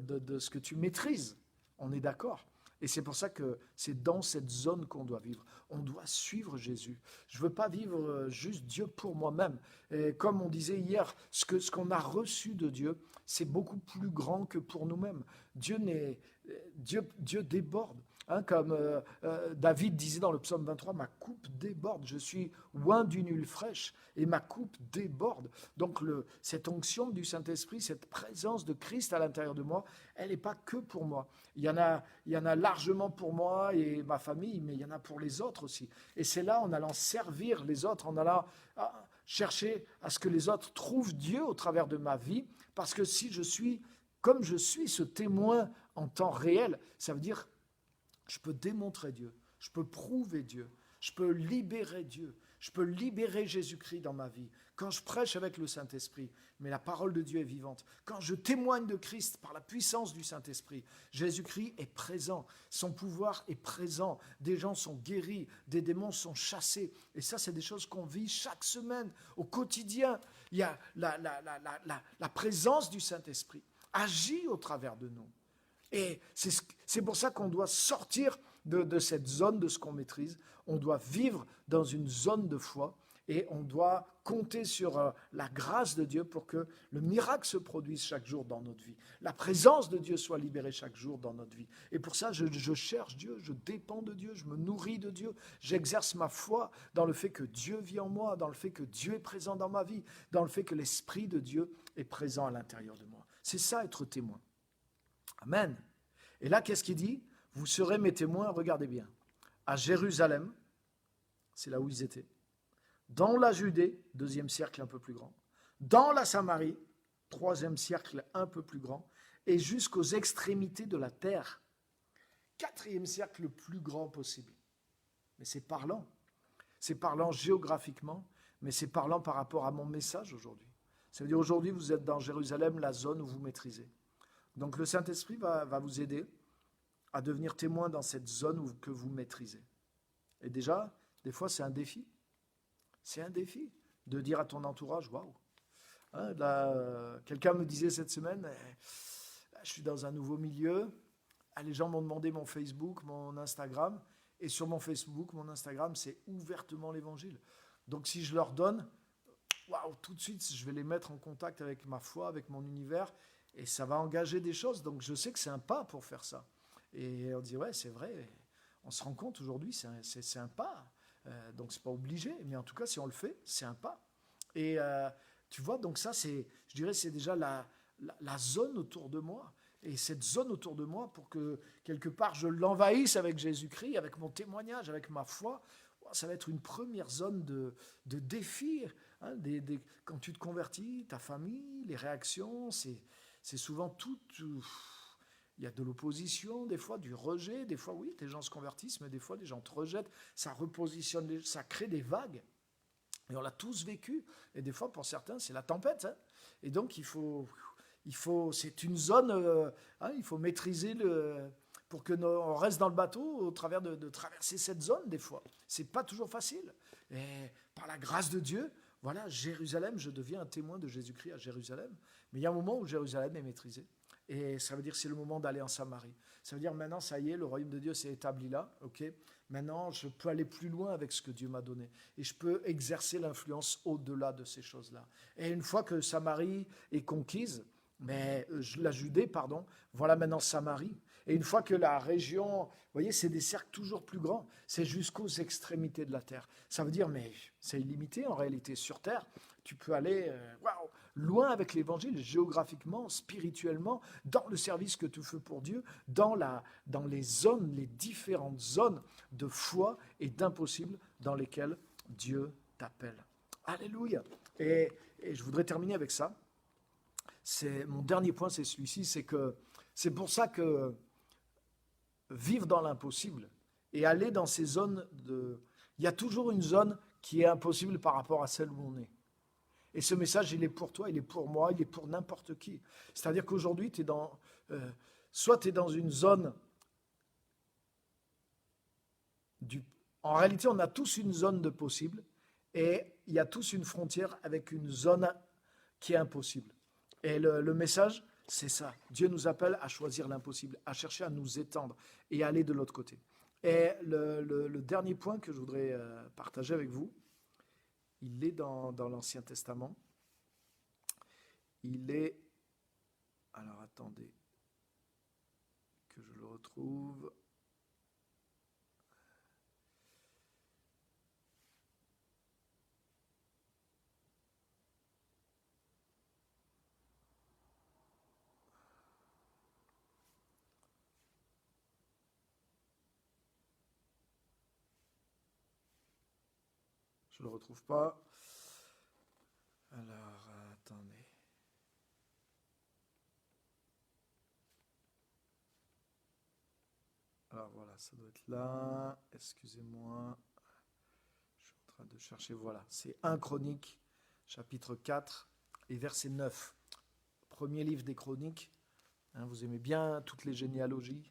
de ce que tu maîtrises. On est d'accord. Et c'est pour ça que c'est dans cette zone qu'on doit vivre. On doit suivre Jésus. Je ne veux pas vivre juste Dieu pour moi-même. Et comme on disait hier, ce qu'on a reçu de Dieu, c'est beaucoup plus grand que pour nous-mêmes. Dieu déborde. Comme David disait dans le psaume 23, ma coupe déborde, je suis loin d'une huile fraîche et ma coupe déborde. Donc cette onction du Saint-Esprit, cette présence de Christ à l'intérieur de moi, elle n'est pas que pour moi. Il y en a largement pour moi et ma famille, mais il y en a pour les autres aussi. Et c'est là, en allant servir les autres, en allant chercher à ce que les autres trouvent Dieu au travers de ma vie, parce que si je suis, comme je suis ce témoin en temps réel, ça veut dire je peux démontrer Dieu, je peux prouver Dieu, je peux libérer Dieu, je peux libérer Jésus-Christ dans ma vie. Quand je prêche avec le Saint-Esprit, mais la parole de Dieu est vivante. Quand je témoigne de Christ par la puissance du Saint-Esprit, Jésus-Christ est présent, son pouvoir est présent, des gens sont guéris, des démons sont chassés. Et ça, c'est des choses qu'on vit chaque semaine, au quotidien. Il y a la présence du Saint-Esprit agit au travers de nous. Et c'est pour ça qu'on doit sortir de cette zone de ce qu'on maîtrise. On doit vivre dans une zone de foi et on doit compter sur la grâce de Dieu pour que le miracle se produise chaque jour dans notre vie. La présence de Dieu soit libérée chaque jour dans notre vie. Et pour ça, je cherche Dieu, je dépends de Dieu, je me nourris de Dieu. J'exerce ma foi dans le fait que Dieu vit en moi, dans le fait que Dieu est présent dans ma vie, dans le fait que l'Esprit de Dieu est présent à l'intérieur de moi. C'est ça, être témoin. Amen. Et là, qu'est-ce qu'il dit? Vous serez mes témoins, regardez bien, à Jérusalem, c'est là où ils étaient, dans la Judée, 2e cercle un peu plus grand, dans la Samarie, 3e cercle un peu plus grand, et jusqu'aux extrémités de la terre, 4e cercle le plus grand possible. Mais c'est parlant géographiquement, mais c'est parlant par rapport à mon message aujourd'hui. Ça veut dire aujourd'hui vous êtes dans Jérusalem, la zone où vous maîtrisez. Donc le Saint-Esprit va vous aider à devenir témoin dans cette zone que vous maîtrisez. Et déjà, des fois c'est un défi. C'est un défi de dire à ton entourage, waouh. Quelqu'un me disait cette semaine, je suis dans un nouveau milieu, les gens m'ont demandé mon Facebook, mon Instagram, et sur mon Facebook, mon Instagram, c'est ouvertement l'évangile. Donc si je leur donne, waouh, tout de suite, je vais les mettre en contact avec ma foi, avec mon univers, et ça va engager des choses. Donc je sais que c'est un pas pour faire ça. Et on dit, ouais, c'est vrai, on se rend compte aujourd'hui, c'est un pas. Donc c'est pas obligé, mais en tout cas, si on le fait, c'est un pas. Et tu vois, donc ça, je dirais, c'est déjà la zone autour de moi. Et cette zone autour de moi, pour que quelque part je l'envahisse avec Jésus-Christ, avec mon témoignage, avec ma foi, ça va être une première zone de défi. Hein, quand tu te convertis, ta famille, les réactions, c'est souvent tout. Il y a de l'opposition, des fois du rejet, des fois oui, des gens se convertissent, mais des fois les gens te rejettent, ça repositionne, ça crée des vagues. Et on l'a tous vécu. Et des fois, pour certains, c'est la tempête. Hein. Et donc, c'est une zone, il faut maîtriser pour on reste dans le bateau au travers de traverser cette zone des fois. C'est pas toujours facile. Et par la grâce de Dieu, voilà, Jérusalem, je deviens un témoin de Jésus-Christ à Jérusalem. Mais il y a un moment où Jérusalem est maîtrisée. Et ça veut dire que c'est le moment d'aller en Samarie. Ça veut dire maintenant, ça y est, le royaume de Dieu s'est établi là. Ok. Maintenant, je peux aller plus loin avec ce que Dieu m'a donné. Et je peux exercer l'influence au-delà de ces choses-là. Et une fois que Samarie est conquise, la Judée, pardon, voilà maintenant Samarie. Et une fois que la région, vous voyez, c'est des cercles toujours plus grands, c'est jusqu'aux extrémités de la terre. Ça veut dire, mais c'est illimité en réalité sur terre. Tu peux aller loin avec l'évangile, géographiquement, spirituellement, dans le service que tu fais pour Dieu, dans les zones, les différentes zones de foi et d'impossible dans lesquelles Dieu t'appelle. Alléluia. Et je voudrais terminer avec ça. Mon dernier point, c'est celui-ci, c'est pour ça que vivre dans l'impossible et aller dans ces zones il y a toujours une zone qui est impossible par rapport à celle où on est. Et ce message, il est pour toi, il est pour moi, il est pour n'importe qui. C'est-à-dire qu'aujourd'hui, soit tu es dans une zone en réalité, on a tous une zone de possible et il y a tous une frontière avec une zone qui est impossible. Et le message, c'est ça. Dieu nous appelle à choisir l'impossible, à chercher à nous étendre et à aller de l'autre côté. Et le dernier point que je voudrais partager avec vous, il est dans l'Ancien Testament. Il est... Alors attendez que je le retrouve. Je ne le retrouve pas. Alors, attendez. Alors voilà, ça doit être là. Excusez-moi. Je suis en train de chercher. Voilà, c'est 1 Chronique, chapitre 4 et verset 9. Premier livre des Chroniques. Hein, vous aimez bien toutes les généalogies.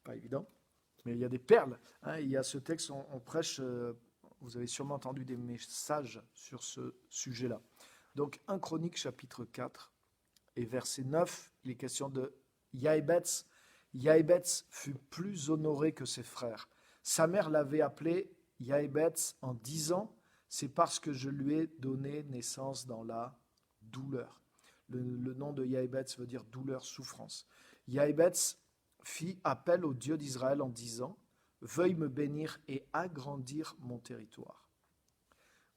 Pas évident. Mais il y a des perles. Hein, il y a ce texte, on prêche... vous avez sûrement entendu des messages sur ce sujet-là. Donc, 1 Chronique, chapitre 4 et verset 9, il est question de Yaébetz. Yaébetz fut plus honoré que ses frères. Sa mère l'avait appelé Yaébetz en disant « C'est parce que je lui ai donné naissance dans la douleur ». Le nom de Yaébetz veut dire douleur, souffrance. Yaébetz fit appel au Dieu d'Israël en disant « Veuille me bénir et agrandir mon territoire.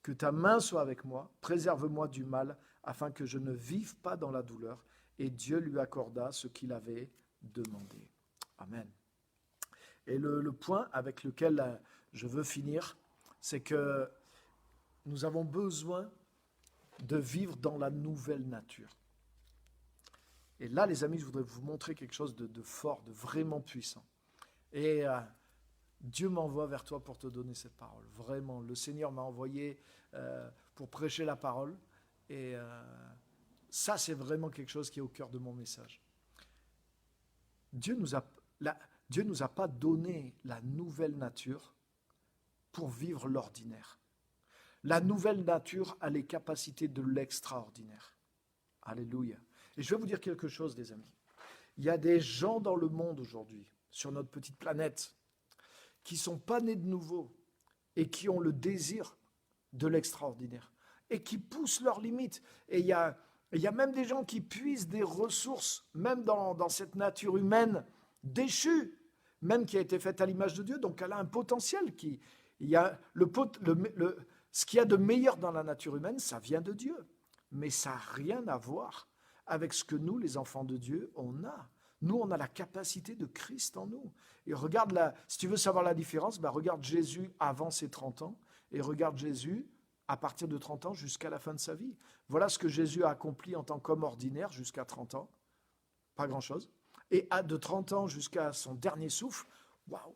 Que ta main soit avec moi, préserve-moi du mal, afin que je ne vive pas dans la douleur et Dieu lui accorda ce qu'il avait demandé. Amen. Et le point avec lequel je veux finir, c'est que nous avons besoin de vivre dans la nouvelle nature. Et là, les amis, je voudrais vous montrer quelque chose de fort, de vraiment puissant. Et Dieu m'envoie vers toi pour te donner cette parole. Vraiment, le Seigneur m'a envoyé pour prêcher la parole. Et ça, c'est vraiment quelque chose qui est au cœur de mon message. Dieu nous a pas donné la nouvelle nature pour vivre l'ordinaire. La nouvelle nature a les capacités de l'extraordinaire. Alléluia. Et je vais vous dire quelque chose, les amis. Il y a des gens dans le monde aujourd'hui, sur notre petite planète, qui ne sont pas nés de nouveau et qui ont le désir de l'extraordinaire et qui poussent leurs limites. Et il y a même des gens qui puisent des ressources, même dans cette nature humaine déchue, même qui a été faite à l'image de Dieu, donc elle a un potentiel. Ce qu'il y a de meilleur dans la nature humaine, ça vient de Dieu. Mais ça n'a rien à voir avec ce que nous, les enfants de Dieu, on a. Nous, on a la capacité de Christ en nous. Et regarde, si tu veux savoir la différence, regarde Jésus avant ses 30 ans et regarde Jésus à partir de 30 ans jusqu'à la fin de sa vie. Voilà ce que Jésus a accompli en tant qu'homme ordinaire jusqu'à 30 ans. Pas grand-chose. Et de 30 ans jusqu'à son dernier souffle, waouh,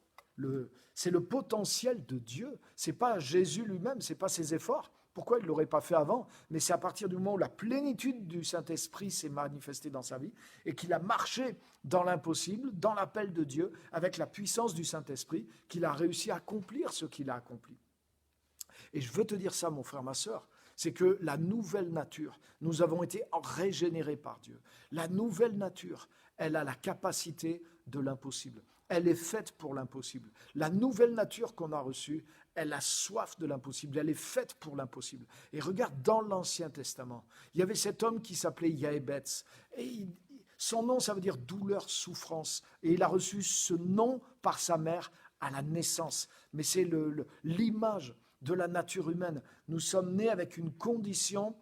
c'est le potentiel de Dieu. Ce n'est pas Jésus lui-même, ce n'est pas ses efforts. Pourquoi il ne l'aurait pas fait avant? Mais c'est à partir du moment où la plénitude du Saint-Esprit s'est manifestée dans sa vie et qu'il a marché dans l'impossible, dans l'appel de Dieu, avec la puissance du Saint-Esprit, qu'il a réussi à accomplir ce qu'il a accompli. Et je veux te dire ça, mon frère, ma sœur, c'est que la nouvelle nature, nous avons été régénérés par Dieu. La nouvelle nature, elle a la capacité de l'impossible. Elle est faite pour l'impossible. La nouvelle nature qu'on a reçue, elle a soif de l'impossible. Elle est faite pour l'impossible. Et regarde, dans l'Ancien Testament, il y avait cet homme qui s'appelait Yaébetz. Et son nom, ça veut dire douleur, souffrance. Et il a reçu ce nom par sa mère à la naissance. Mais c'est l'image de la nature humaine. Nous sommes nés avec une condition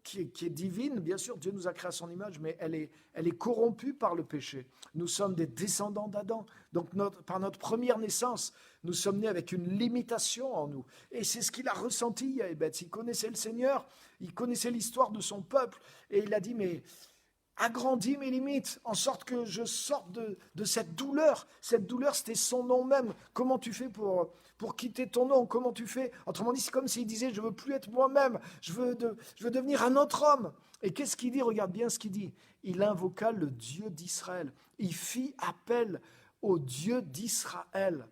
qui est divine. Bien sûr, Dieu nous a créé à son image, mais elle est corrompue par le péché. Nous sommes des descendants d'Adam. Donc, par notre première naissance, nous sommes nés avec une limitation en nous. Et c'est ce qu'il a ressenti, Yaébetz. Il connaissait le Seigneur, il connaissait l'histoire de son peuple, et il a dit, mais agrandis mes limites, en sorte que je sorte de cette douleur. Cette douleur, c'était son nom même. Comment tu fais pour quitter ton nom? Comment tu fais? Autrement dit, c'est comme s'il disait, je ne veux plus être moi-même, je veux devenir un autre homme. Et qu'est-ce qu'il dit? Regarde bien ce qu'il dit. Il invoqua le Dieu d'Israël. Il fit appel au Dieu d'Israël.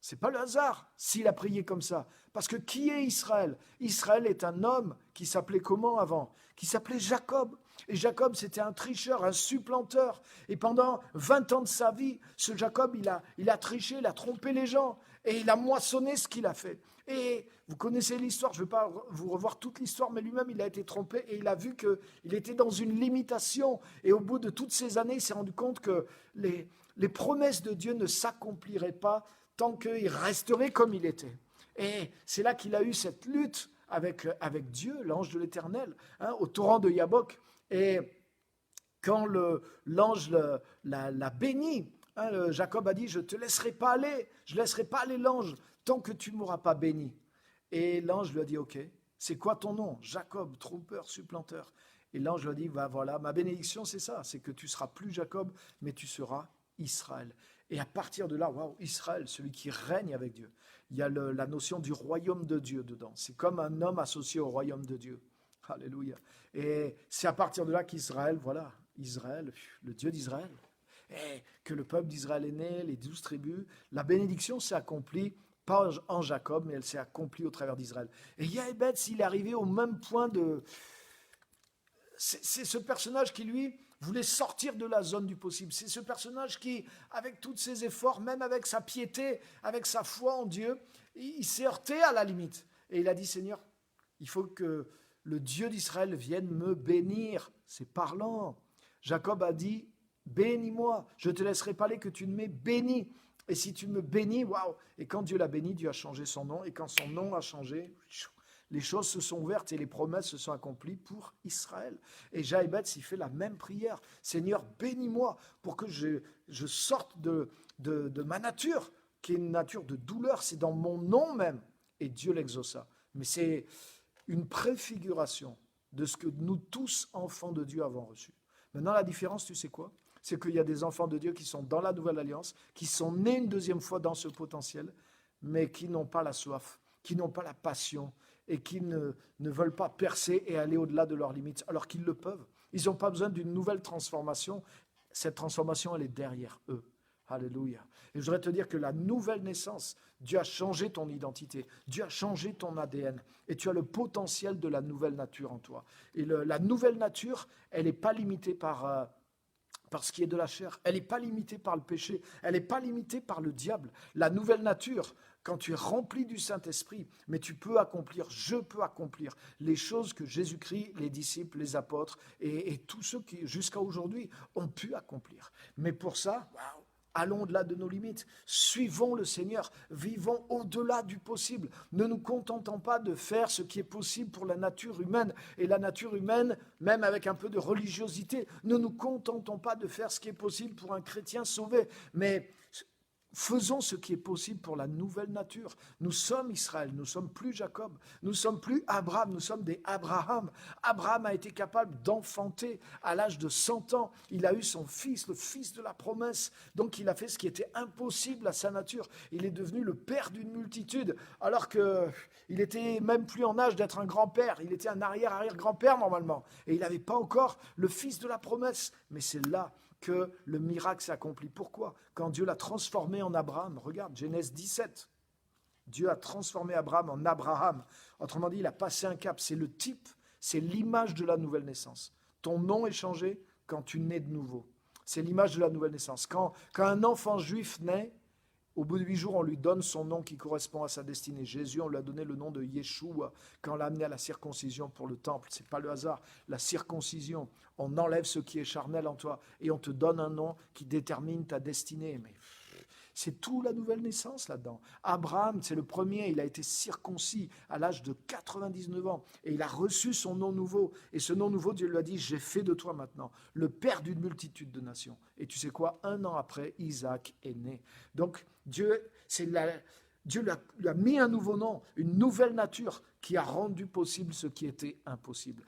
C'est pas le hasard s'il a prié comme ça. Parce que qui est Israël? Israël est un homme qui s'appelait comment avant? Qui s'appelait Jacob. Et Jacob, c'était un tricheur, un supplanteur. Et pendant 20 ans de sa vie, ce Jacob, il a triché, il a trompé les gens. Et il a moissonné ce qu'il a fait. Et vous connaissez l'histoire, je ne vais pas vous revoir toute l'histoire, mais lui-même, il a été trompé et il a vu qu'il était dans une limitation. Et au bout de toutes ces années, il s'est rendu compte que les promesses de Dieu ne s'accompliraient pas tant qu'il resterait comme il était. Et c'est là qu'il a eu cette lutte avec Dieu, l'ange de l'Éternel, au torrent de Yabok. Et quand l'ange l'a béni, Jacob a dit, je ne te laisserai pas aller, je ne laisserai pas aller l'ange tant que tu ne m'auras pas béni. Et l'ange lui a dit, ok, c'est quoi ton nom? Jacob, trompeur, supplanteur. Et l'ange lui a dit, voilà, ma bénédiction c'est ça, c'est que tu ne seras plus Jacob, mais tu seras Israël. Et à partir de là, waouh, Israël, celui qui règne avec Dieu. Il y a la notion du royaume de Dieu dedans. C'est comme un homme associé au royaume de Dieu. Alléluia. Et c'est à partir de là qu'Israël, voilà, Israël, le Dieu d'Israël, et que le peuple d'Israël est né, les 12 tribus. La bénédiction s'est accomplie, pas en Jacob, mais elle s'est accomplie au travers d'Israël. Et Yaébetz, il est arrivé au même point de... C'est ce personnage qui, lui, voulait sortir de la zone du possible. C'est ce personnage qui, avec tous ses efforts, même avec sa piété, avec sa foi en Dieu, il s'est heurté à la limite. Et il a dit, Seigneur, il faut que le Dieu d'Israël vienne me bénir. C'est parlant. Jacob a dit, bénis-moi, je ne te laisserai pas aller que tu ne m'aies béni. Et si tu me bénis, waouh! Et quand Dieu l'a béni, Dieu a changé son nom. Et quand son nom a changé, Les choses se sont ouvertes et les promesses se sont accomplies pour Israël. Et Jaébetz, il fait la même prière. Seigneur, bénis-moi pour que je sorte de ma nature, qui est une nature de douleur. C'est dans mon nom même. Et Dieu l'exauça. Mais c'est une préfiguration de ce que nous tous, enfants de Dieu, avons reçu. Maintenant, la différence, tu sais quoi? C'est qu'il y a des enfants de Dieu qui sont dans la nouvelle alliance, qui sont nés une deuxième fois dans ce potentiel, mais qui n'ont pas la soif, qui n'ont pas la passion, et qui ne veulent pas percer et aller au-delà de leurs limites, alors qu'ils le peuvent. Ils n'ont pas besoin d'une nouvelle transformation. Cette transformation, elle est derrière eux. Alléluia. Et je voudrais te dire que la nouvelle naissance, Dieu a changé ton identité, Dieu a changé ton ADN, et tu as le potentiel de la nouvelle nature en toi. Et la nouvelle nature, elle n'est pas limitée par ce qui est de la chair, elle n'est pas limitée par le péché, elle n'est pas limitée par le diable. La nouvelle nature, quand tu es rempli du Saint-Esprit, mais je peux accomplir les choses que Jésus-Christ, les disciples, les apôtres et tous ceux qui, jusqu'à aujourd'hui, ont pu accomplir. Mais pour ça, allons au-delà de nos limites, suivons le Seigneur, vivons au-delà du possible. Ne nous contentons pas de faire ce qui est possible pour la nature humaine. Et la nature humaine, même avec un peu de religiosité, ne nous contentons pas de faire ce qui est possible pour un chrétien sauvé. Mais faisons ce qui est possible pour la nouvelle nature. Nous sommes Israël, nous ne sommes plus Jacob, nous ne sommes plus Abraham, nous sommes des Abraham. Abraham a été capable d'enfanter à l'âge de 100 ans. Il a eu son fils, le fils de la promesse. Donc il a fait ce qui était impossible à sa nature. Il est devenu le père d'une multitude, alors qu'il n'était même plus en âge d'être un grand-père. Il était un arrière-arrière-grand-père normalement. Et il n'avait pas encore le fils de la promesse. Mais c'est là que le miracle s'accomplit. Pourquoi? Quand Dieu l'a transformé en Abraham, regarde, Genèse 17, Dieu a transformé Abraham en Abraham. Autrement dit, il a passé un cap. C'est le type, c'est l'image de la nouvelle naissance. Ton nom est changé quand tu nais de nouveau. C'est l'image de la nouvelle naissance. Quand un enfant juif naît, au bout de 8 jours, on lui donne son nom qui correspond à sa destinée. Jésus, on lui a donné le nom de Yeshua quand on l'a amené à la circoncision pour le temple. Ce n'est pas le hasard. La circoncision, on enlève ce qui est charnel en toi et on te donne un nom qui détermine ta destinée. Mais c'est tout la nouvelle naissance là-dedans. Abraham, c'est le premier, il a été circoncis à l'âge de 99 ans et il a reçu son nom nouveau. Et ce nom nouveau, Dieu lui a dit, j'ai fait de toi maintenant le père d'une multitude de nations. Et tu sais quoi, 1 an après, Isaac est né. Donc Dieu lui a mis un nouveau nom, une nouvelle nature qui a rendu possible ce qui était impossible.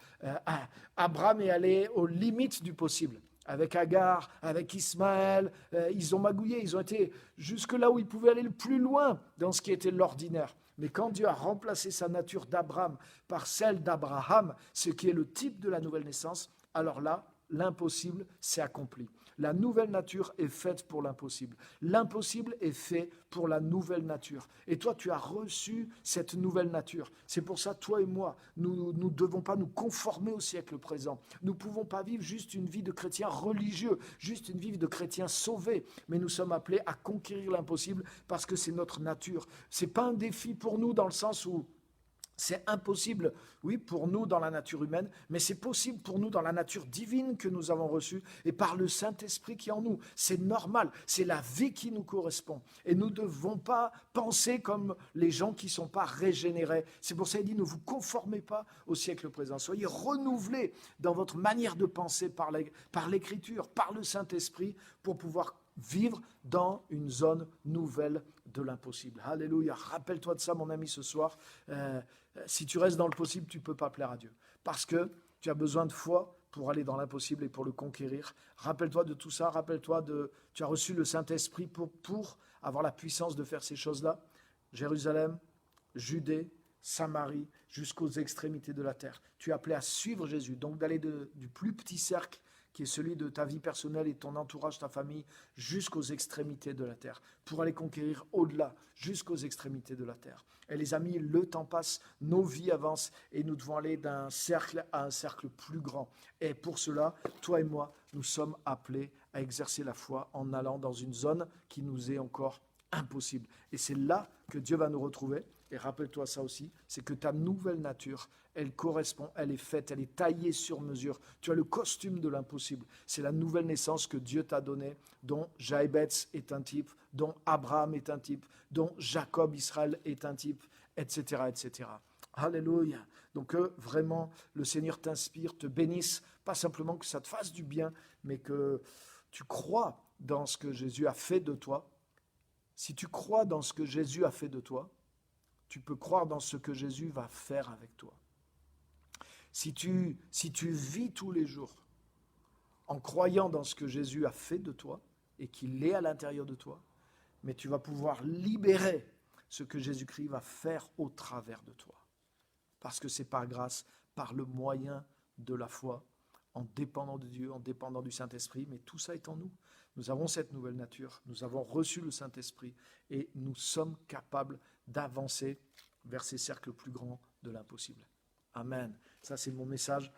Abraham est allé aux limites du possible. Avec Agar, avec Ismaël, ils ont magouillé, ils ont été jusque là où ils pouvaient aller le plus loin dans ce qui était l'ordinaire. Mais quand Dieu a remplacé sa nature d'Abraham par celle d'Abraham, ce qui est le type de la nouvelle naissance, alors là, l'impossible s'est accompli. La nouvelle nature est faite pour l'impossible. L'impossible est fait pour la nouvelle nature. Et toi, tu as reçu cette nouvelle nature. C'est pour ça, toi et moi, nous ne devons pas nous conformer au siècle présent. Nous ne pouvons pas vivre juste une vie de chrétien religieux, juste une vie de chrétien sauvé. Mais nous sommes appelés à conquérir l'impossible parce que c'est notre nature. Ce n'est pas un défi pour nous dans le sens où c'est impossible, oui, pour nous dans la nature humaine, mais c'est possible pour nous dans la nature divine que nous avons reçue et par le Saint-Esprit qui est en nous. C'est normal, c'est la vie qui nous correspond. Et nous ne devons pas penser comme les gens qui ne sont pas régénérés. C'est pour ça qu'il dit, ne vous conformez pas au siècle présent. Soyez renouvelés dans votre manière de penser par l'Écriture, par le Saint-Esprit, pour pouvoir vivre dans une zone nouvelle de l'impossible. Alléluia. Rappelle-toi de ça, mon ami, ce soir. Si tu restes dans le possible, tu ne peux pas plaire à Dieu. Parce que tu as besoin de foi pour aller dans l'impossible et pour le conquérir. Rappelle-toi de tout ça. Rappelle-toi tu as reçu le Saint-Esprit pour avoir la puissance de faire ces choses-là. Jérusalem, Judée, Samarie, jusqu'aux extrémités de la terre. Tu es appelé à suivre Jésus. Donc d'aller du plus petit cercle qui est celui de ta vie personnelle et ton entourage, ta famille, jusqu'aux extrémités de la terre, pour aller conquérir au-delà, jusqu'aux extrémités de la terre. Et les amis, le temps passe, nos vies avancent, et nous devons aller d'un cercle à un cercle plus grand. Et pour cela, toi et moi, nous sommes appelés à exercer la foi en allant dans une zone qui nous est encore impossible. Et c'est là que Dieu va nous retrouver. Et rappelle-toi ça aussi, c'est que ta nouvelle nature, elle correspond, elle est faite, elle est taillée sur mesure. Tu as le costume de l'impossible. C'est la nouvelle naissance que Dieu t'a donnée, dont Jaébetz est un type, dont Abraham est un type, dont Jacob, Israël est un type, etc., etc. Alléluia. Donc vraiment, le Seigneur t'inspire, te bénisse, pas simplement que ça te fasse du bien, mais que tu crois dans ce que Jésus a fait de toi. Si tu crois dans ce que Jésus a fait de toi, tu peux croire dans ce que Jésus va faire avec toi. Si tu vis tous les jours en croyant dans ce que Jésus a fait de toi et qu'il est à l'intérieur de toi, mais tu vas pouvoir libérer ce que Jésus-Christ va faire au travers de toi. Parce que c'est par grâce, par le moyen de la foi, en dépendant de Dieu, en dépendant du Saint-Esprit, mais tout ça est en nous. Nous avons cette nouvelle nature, nous avons reçu le Saint-Esprit et nous sommes capables d'avancer vers ces cercles plus grands de l'impossible. Amen. Ça, c'est mon message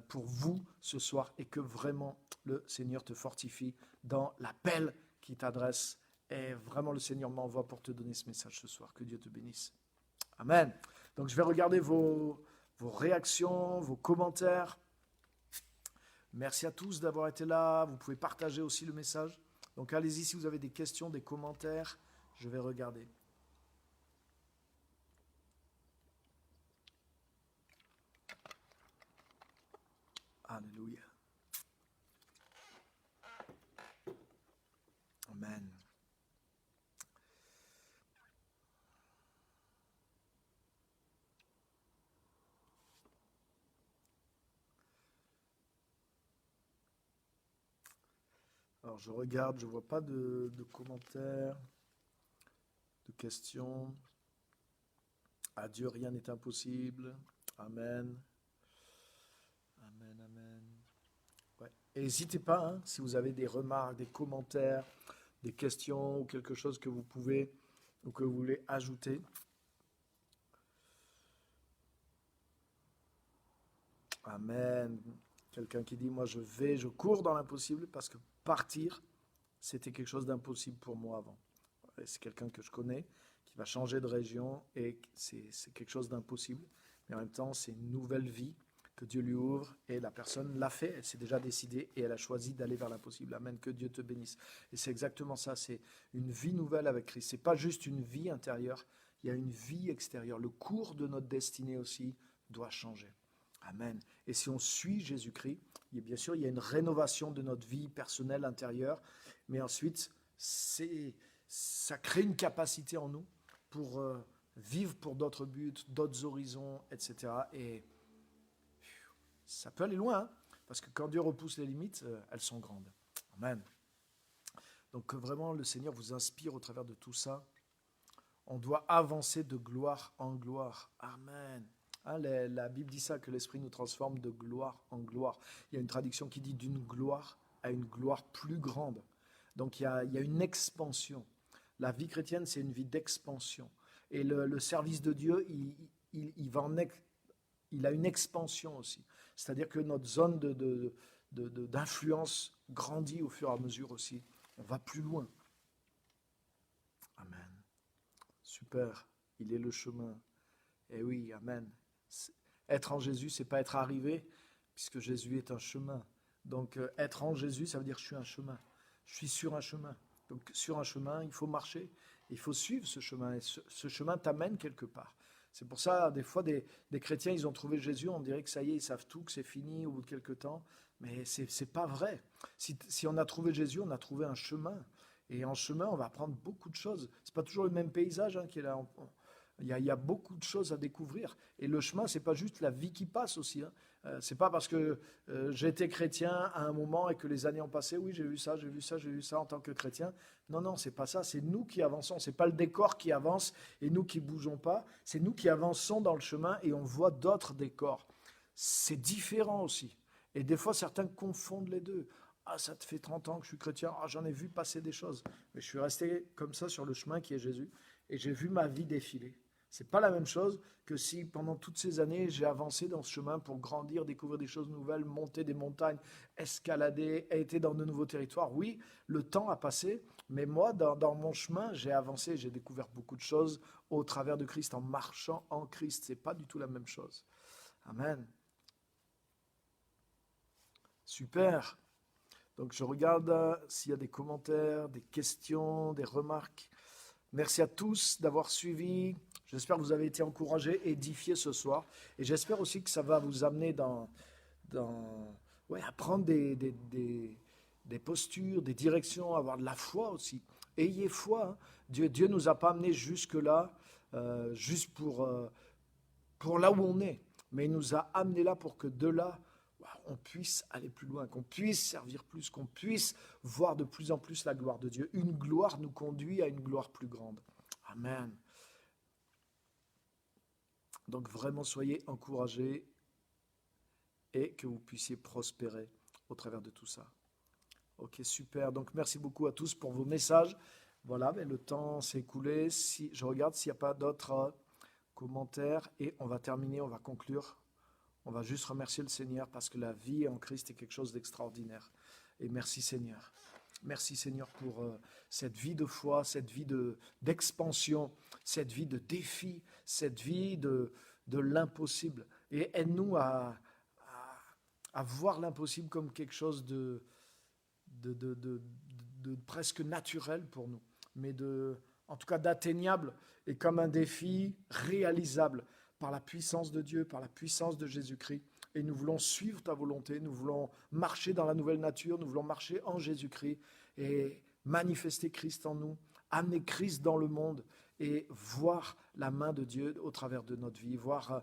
pour vous ce soir et que vraiment le Seigneur te fortifie dans l'appel qu'il t'adresse. Et vraiment, le Seigneur m'envoie pour te donner ce message ce soir. Que Dieu te bénisse. Amen. Donc, je vais regarder vos réactions, vos commentaires. Merci à tous d'avoir été là. Vous pouvez partager aussi le message. Donc, allez-y si vous avez des questions, des commentaires. Je vais regarder. Alléluia. Amen. Alors, je regarde, je ne vois pas de commentaires, de questions. À Dieu, rien n'est impossible. Amen. Amen, amen. Ouais. Et n'hésitez pas, hein, si vous avez des remarques, des commentaires, des questions ou quelque chose que vous pouvez ou que vous voulez ajouter. Amen. Quelqu'un qui dit, moi je cours dans l'impossible parce que partir, c'était quelque chose d'impossible pour moi avant. C'est quelqu'un que je connais qui va changer de région et c'est quelque chose d'impossible. Mais en même temps, c'est une nouvelle vie que Dieu lui ouvre et la personne l'a fait, elle s'est déjà décidée et elle a choisi d'aller vers l'impossible. Amen, que Dieu te bénisse. Et c'est exactement ça, c'est une vie nouvelle avec Christ. C'est pas juste une vie intérieure, il y a une vie extérieure. Le cours de notre destinée aussi doit changer. Amen. Et si on suit Jésus-Christ, bien sûr, il y a une rénovation de notre vie personnelle intérieure, mais ensuite, ça crée une capacité en nous pour vivre pour d'autres buts, d'autres horizons, etc. Et ça peut aller loin, hein, parce que quand Dieu repousse les limites, elles sont grandes. Amen. Donc que vraiment le Seigneur vous inspire au travers de tout ça. On doit avancer de gloire en gloire. Amen. Hein, la Bible dit ça, que l'Esprit nous transforme de gloire en gloire. Il y a une traduction qui dit d'une gloire à une gloire plus grande. Donc il y a une expansion. La vie chrétienne, c'est une vie d'expansion. Et le service de Dieu, il a une expansion aussi. C'est-à-dire que notre zone d'influence grandit au fur et à mesure aussi. On va plus loin. Amen. Super. Il est le chemin. Eh oui, amen. Être en Jésus, c'est pas être arrivé, puisque Jésus est un chemin. Donc être en Jésus, ça veut dire je suis un chemin. Je suis sur un chemin. Donc sur un chemin, il faut marcher. Il faut suivre ce chemin. Et ce chemin t'amène quelque part. C'est pour ça, des fois, des chrétiens, ils ont trouvé Jésus, on dirait que ça y est, ils savent tout, que c'est fini au bout de quelques temps. Mais c'est pas vrai. Si on a trouvé Jésus, on a trouvé un chemin. Et en chemin, on va apprendre beaucoup de choses. C'est pas toujours le même paysage qui est là. Il y a beaucoup de choses à découvrir. Et le chemin, c'est pas juste la vie qui passe aussi. C'est pas parce que j'ai été chrétien à un moment et que les années ont passé, oui, j'ai vu ça en tant que chrétien. Non, non, c'est pas ça. C'est nous qui avançons. C'est pas le décor qui avance et nous qui bougeons pas. C'est nous qui avançons dans le chemin et on voit d'autres décors. C'est différent aussi. Et des fois, certains confondent les deux. Ah, ça te fait 30 ans que je suis chrétien. Ah, j'en ai vu passer des choses. Mais je suis resté comme ça sur le chemin qui est Jésus et j'ai vu ma vie défiler. C'est pas la même chose que si pendant toutes ces années j'ai avancé dans ce chemin pour grandir, découvrir des choses nouvelles, monter des montagnes, escalader, été dans de nouveaux territoires. Oui, le temps a passé, mais moi dans mon chemin j'ai avancé, j'ai découvert beaucoup de choses au travers de Christ, en marchant en Christ. C'est pas du tout la même chose. Amen. Super. Donc je regarde s'il y a des commentaires, des questions, des remarques. Merci à tous d'avoir suivi. J'espère que vous avez été encouragés, édifiés ce soir. Et j'espère aussi que ça va vous amener à prendre des postures, des directions, avoir de la foi aussi. Ayez foi. Hein. Dieu nous a pas amenés jusque-là, juste pour là où on est. Mais il nous a amenés là pour que de là, on puisse aller plus loin, qu'on puisse servir plus, qu'on puisse voir de plus en plus la gloire de Dieu. Une gloire nous conduit à une gloire plus grande. Amen. Donc vraiment, soyez encouragés et que vous puissiez prospérer au travers de tout ça. Ok, super. Donc merci beaucoup à tous pour vos messages. Voilà, mais le temps s'est écoulé. Je regarde s'il n'y a pas d'autres commentaires et on va terminer, on va conclure. On va juste remercier le Seigneur parce que la vie en Christ est quelque chose d'extraordinaire. Et merci Seigneur. Merci Seigneur pour cette vie de foi, cette vie d'expansion, cette vie de défi, cette vie de l'impossible. Et aide-nous à voir l'impossible comme quelque chose de presque naturel pour nous, mais en tout cas d'atteignable et comme un défi réalisable par la puissance de Dieu, par la puissance de Jésus-Christ. Et nous voulons suivre ta volonté, nous voulons marcher dans la nouvelle nature, nous voulons marcher en Jésus-Christ et manifester Christ en nous, amener Christ dans le monde et voir la main de Dieu au travers de notre vie, voir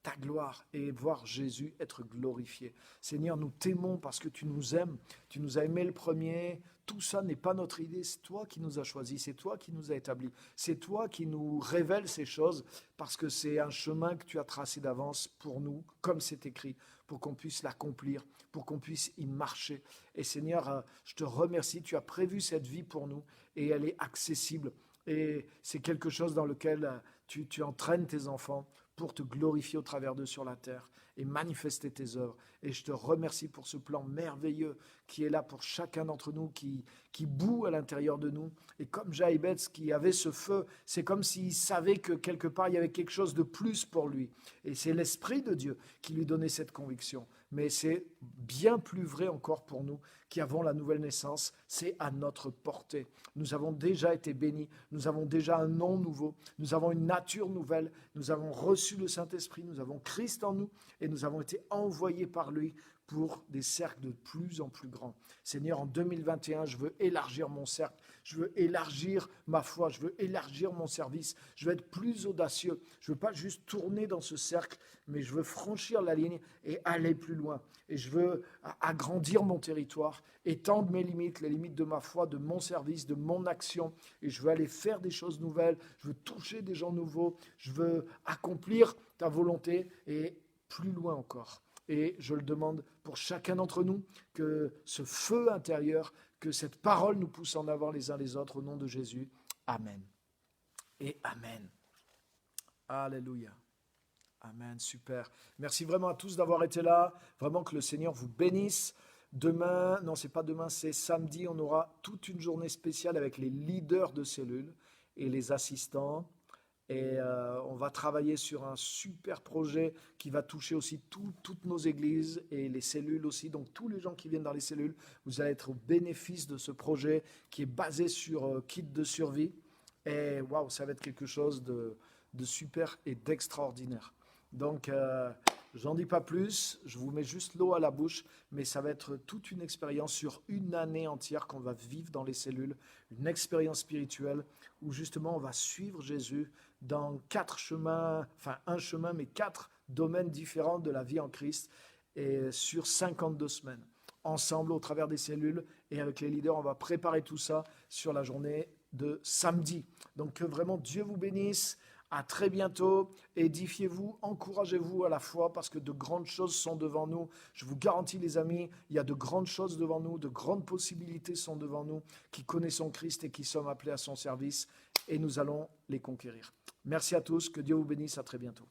ta gloire et voir Jésus être glorifié. Seigneur, nous t'aimons parce que tu nous aimes, tu nous as aimés le premier. Tout ça n'est pas notre idée, c'est toi qui nous as choisis, c'est toi qui nous as établis, c'est toi qui nous révèles ces choses parce que c'est un chemin que tu as tracé d'avance pour nous, comme c'est écrit, pour qu'on puisse l'accomplir, pour qu'on puisse y marcher. Et Seigneur, je te remercie, tu as prévu cette vie pour nous et elle est accessible. Et c'est quelque chose dans lequel tu entraînes tes enfants pour te glorifier au travers d'eux sur la terre et manifester tes œuvres. Et je te remercie pour ce plan merveilleux qui est là pour chacun d'entre nous, qui bout à l'intérieur de nous. Et comme Jaïbetz qui avait ce feu, c'est comme s'il savait que quelque part il y avait quelque chose de plus pour lui. Et c'est l'Esprit de Dieu qui lui donnait cette conviction. Mais c'est bien plus vrai encore pour nous qui avons la nouvelle naissance, c'est à notre portée. Nous avons déjà été bénis, nous avons déjà un nom nouveau, nous avons une nature nouvelle, nous avons reçu le Saint-Esprit, nous avons Christ en nous et nous avons été envoyés par lui pour des cercles de plus en plus grands. Seigneur, en 2021, je veux élargir mon cercle, je veux élargir ma foi, je veux élargir mon service, je veux être plus audacieux. Je ne veux pas juste tourner dans ce cercle, mais je veux franchir la ligne et aller plus loin. Et je veux agrandir mon territoire, étendre mes limites, les limites de ma foi, de mon service, de mon action. Et je veux aller faire des choses nouvelles, je veux toucher des gens nouveaux, je veux accomplir ta volonté et plus loin encore. Et je le demande pour chacun d'entre nous, que ce feu intérieur, que cette parole nous pousse en avant les uns les autres au nom de Jésus. Amen. Et Amen. Alléluia. Amen, super. Merci vraiment à tous d'avoir été là. Vraiment que le Seigneur vous bénisse. Demain, non, c'est pas demain, c'est samedi, on aura toute une journée spéciale avec les leaders de cellules et les assistants. Et on va travailler sur un super projet qui va toucher aussi toutes nos églises et les cellules aussi. Donc tous les gens qui viennent dans les cellules, vous allez être au bénéfice de ce projet qui est basé sur kit de survie. Et waouh, ça va être quelque chose de super et d'extraordinaire. Donc j'en dis pas plus, je vous mets juste l'eau à la bouche, mais ça va être toute une expérience sur une année entière qu'on va vivre dans les cellules, une expérience spirituelle où justement on va suivre Jésus dans 4 chemins, enfin un chemin, mais 4 domaines différents de la vie en Christ et sur 52 semaines. Ensemble, au travers des cellules et avec les leaders, on va préparer tout ça sur la journée de samedi. Donc que vraiment Dieu vous bénisse. À très bientôt, édifiez-vous, encouragez-vous à la foi parce que de grandes choses sont devant nous. Je vous garantis les amis, il y a de grandes choses devant nous, de grandes possibilités sont devant nous qui connaissons Christ et qui sommes appelés à son service et nous allons les conquérir. Merci à tous, que Dieu vous bénisse, à très bientôt.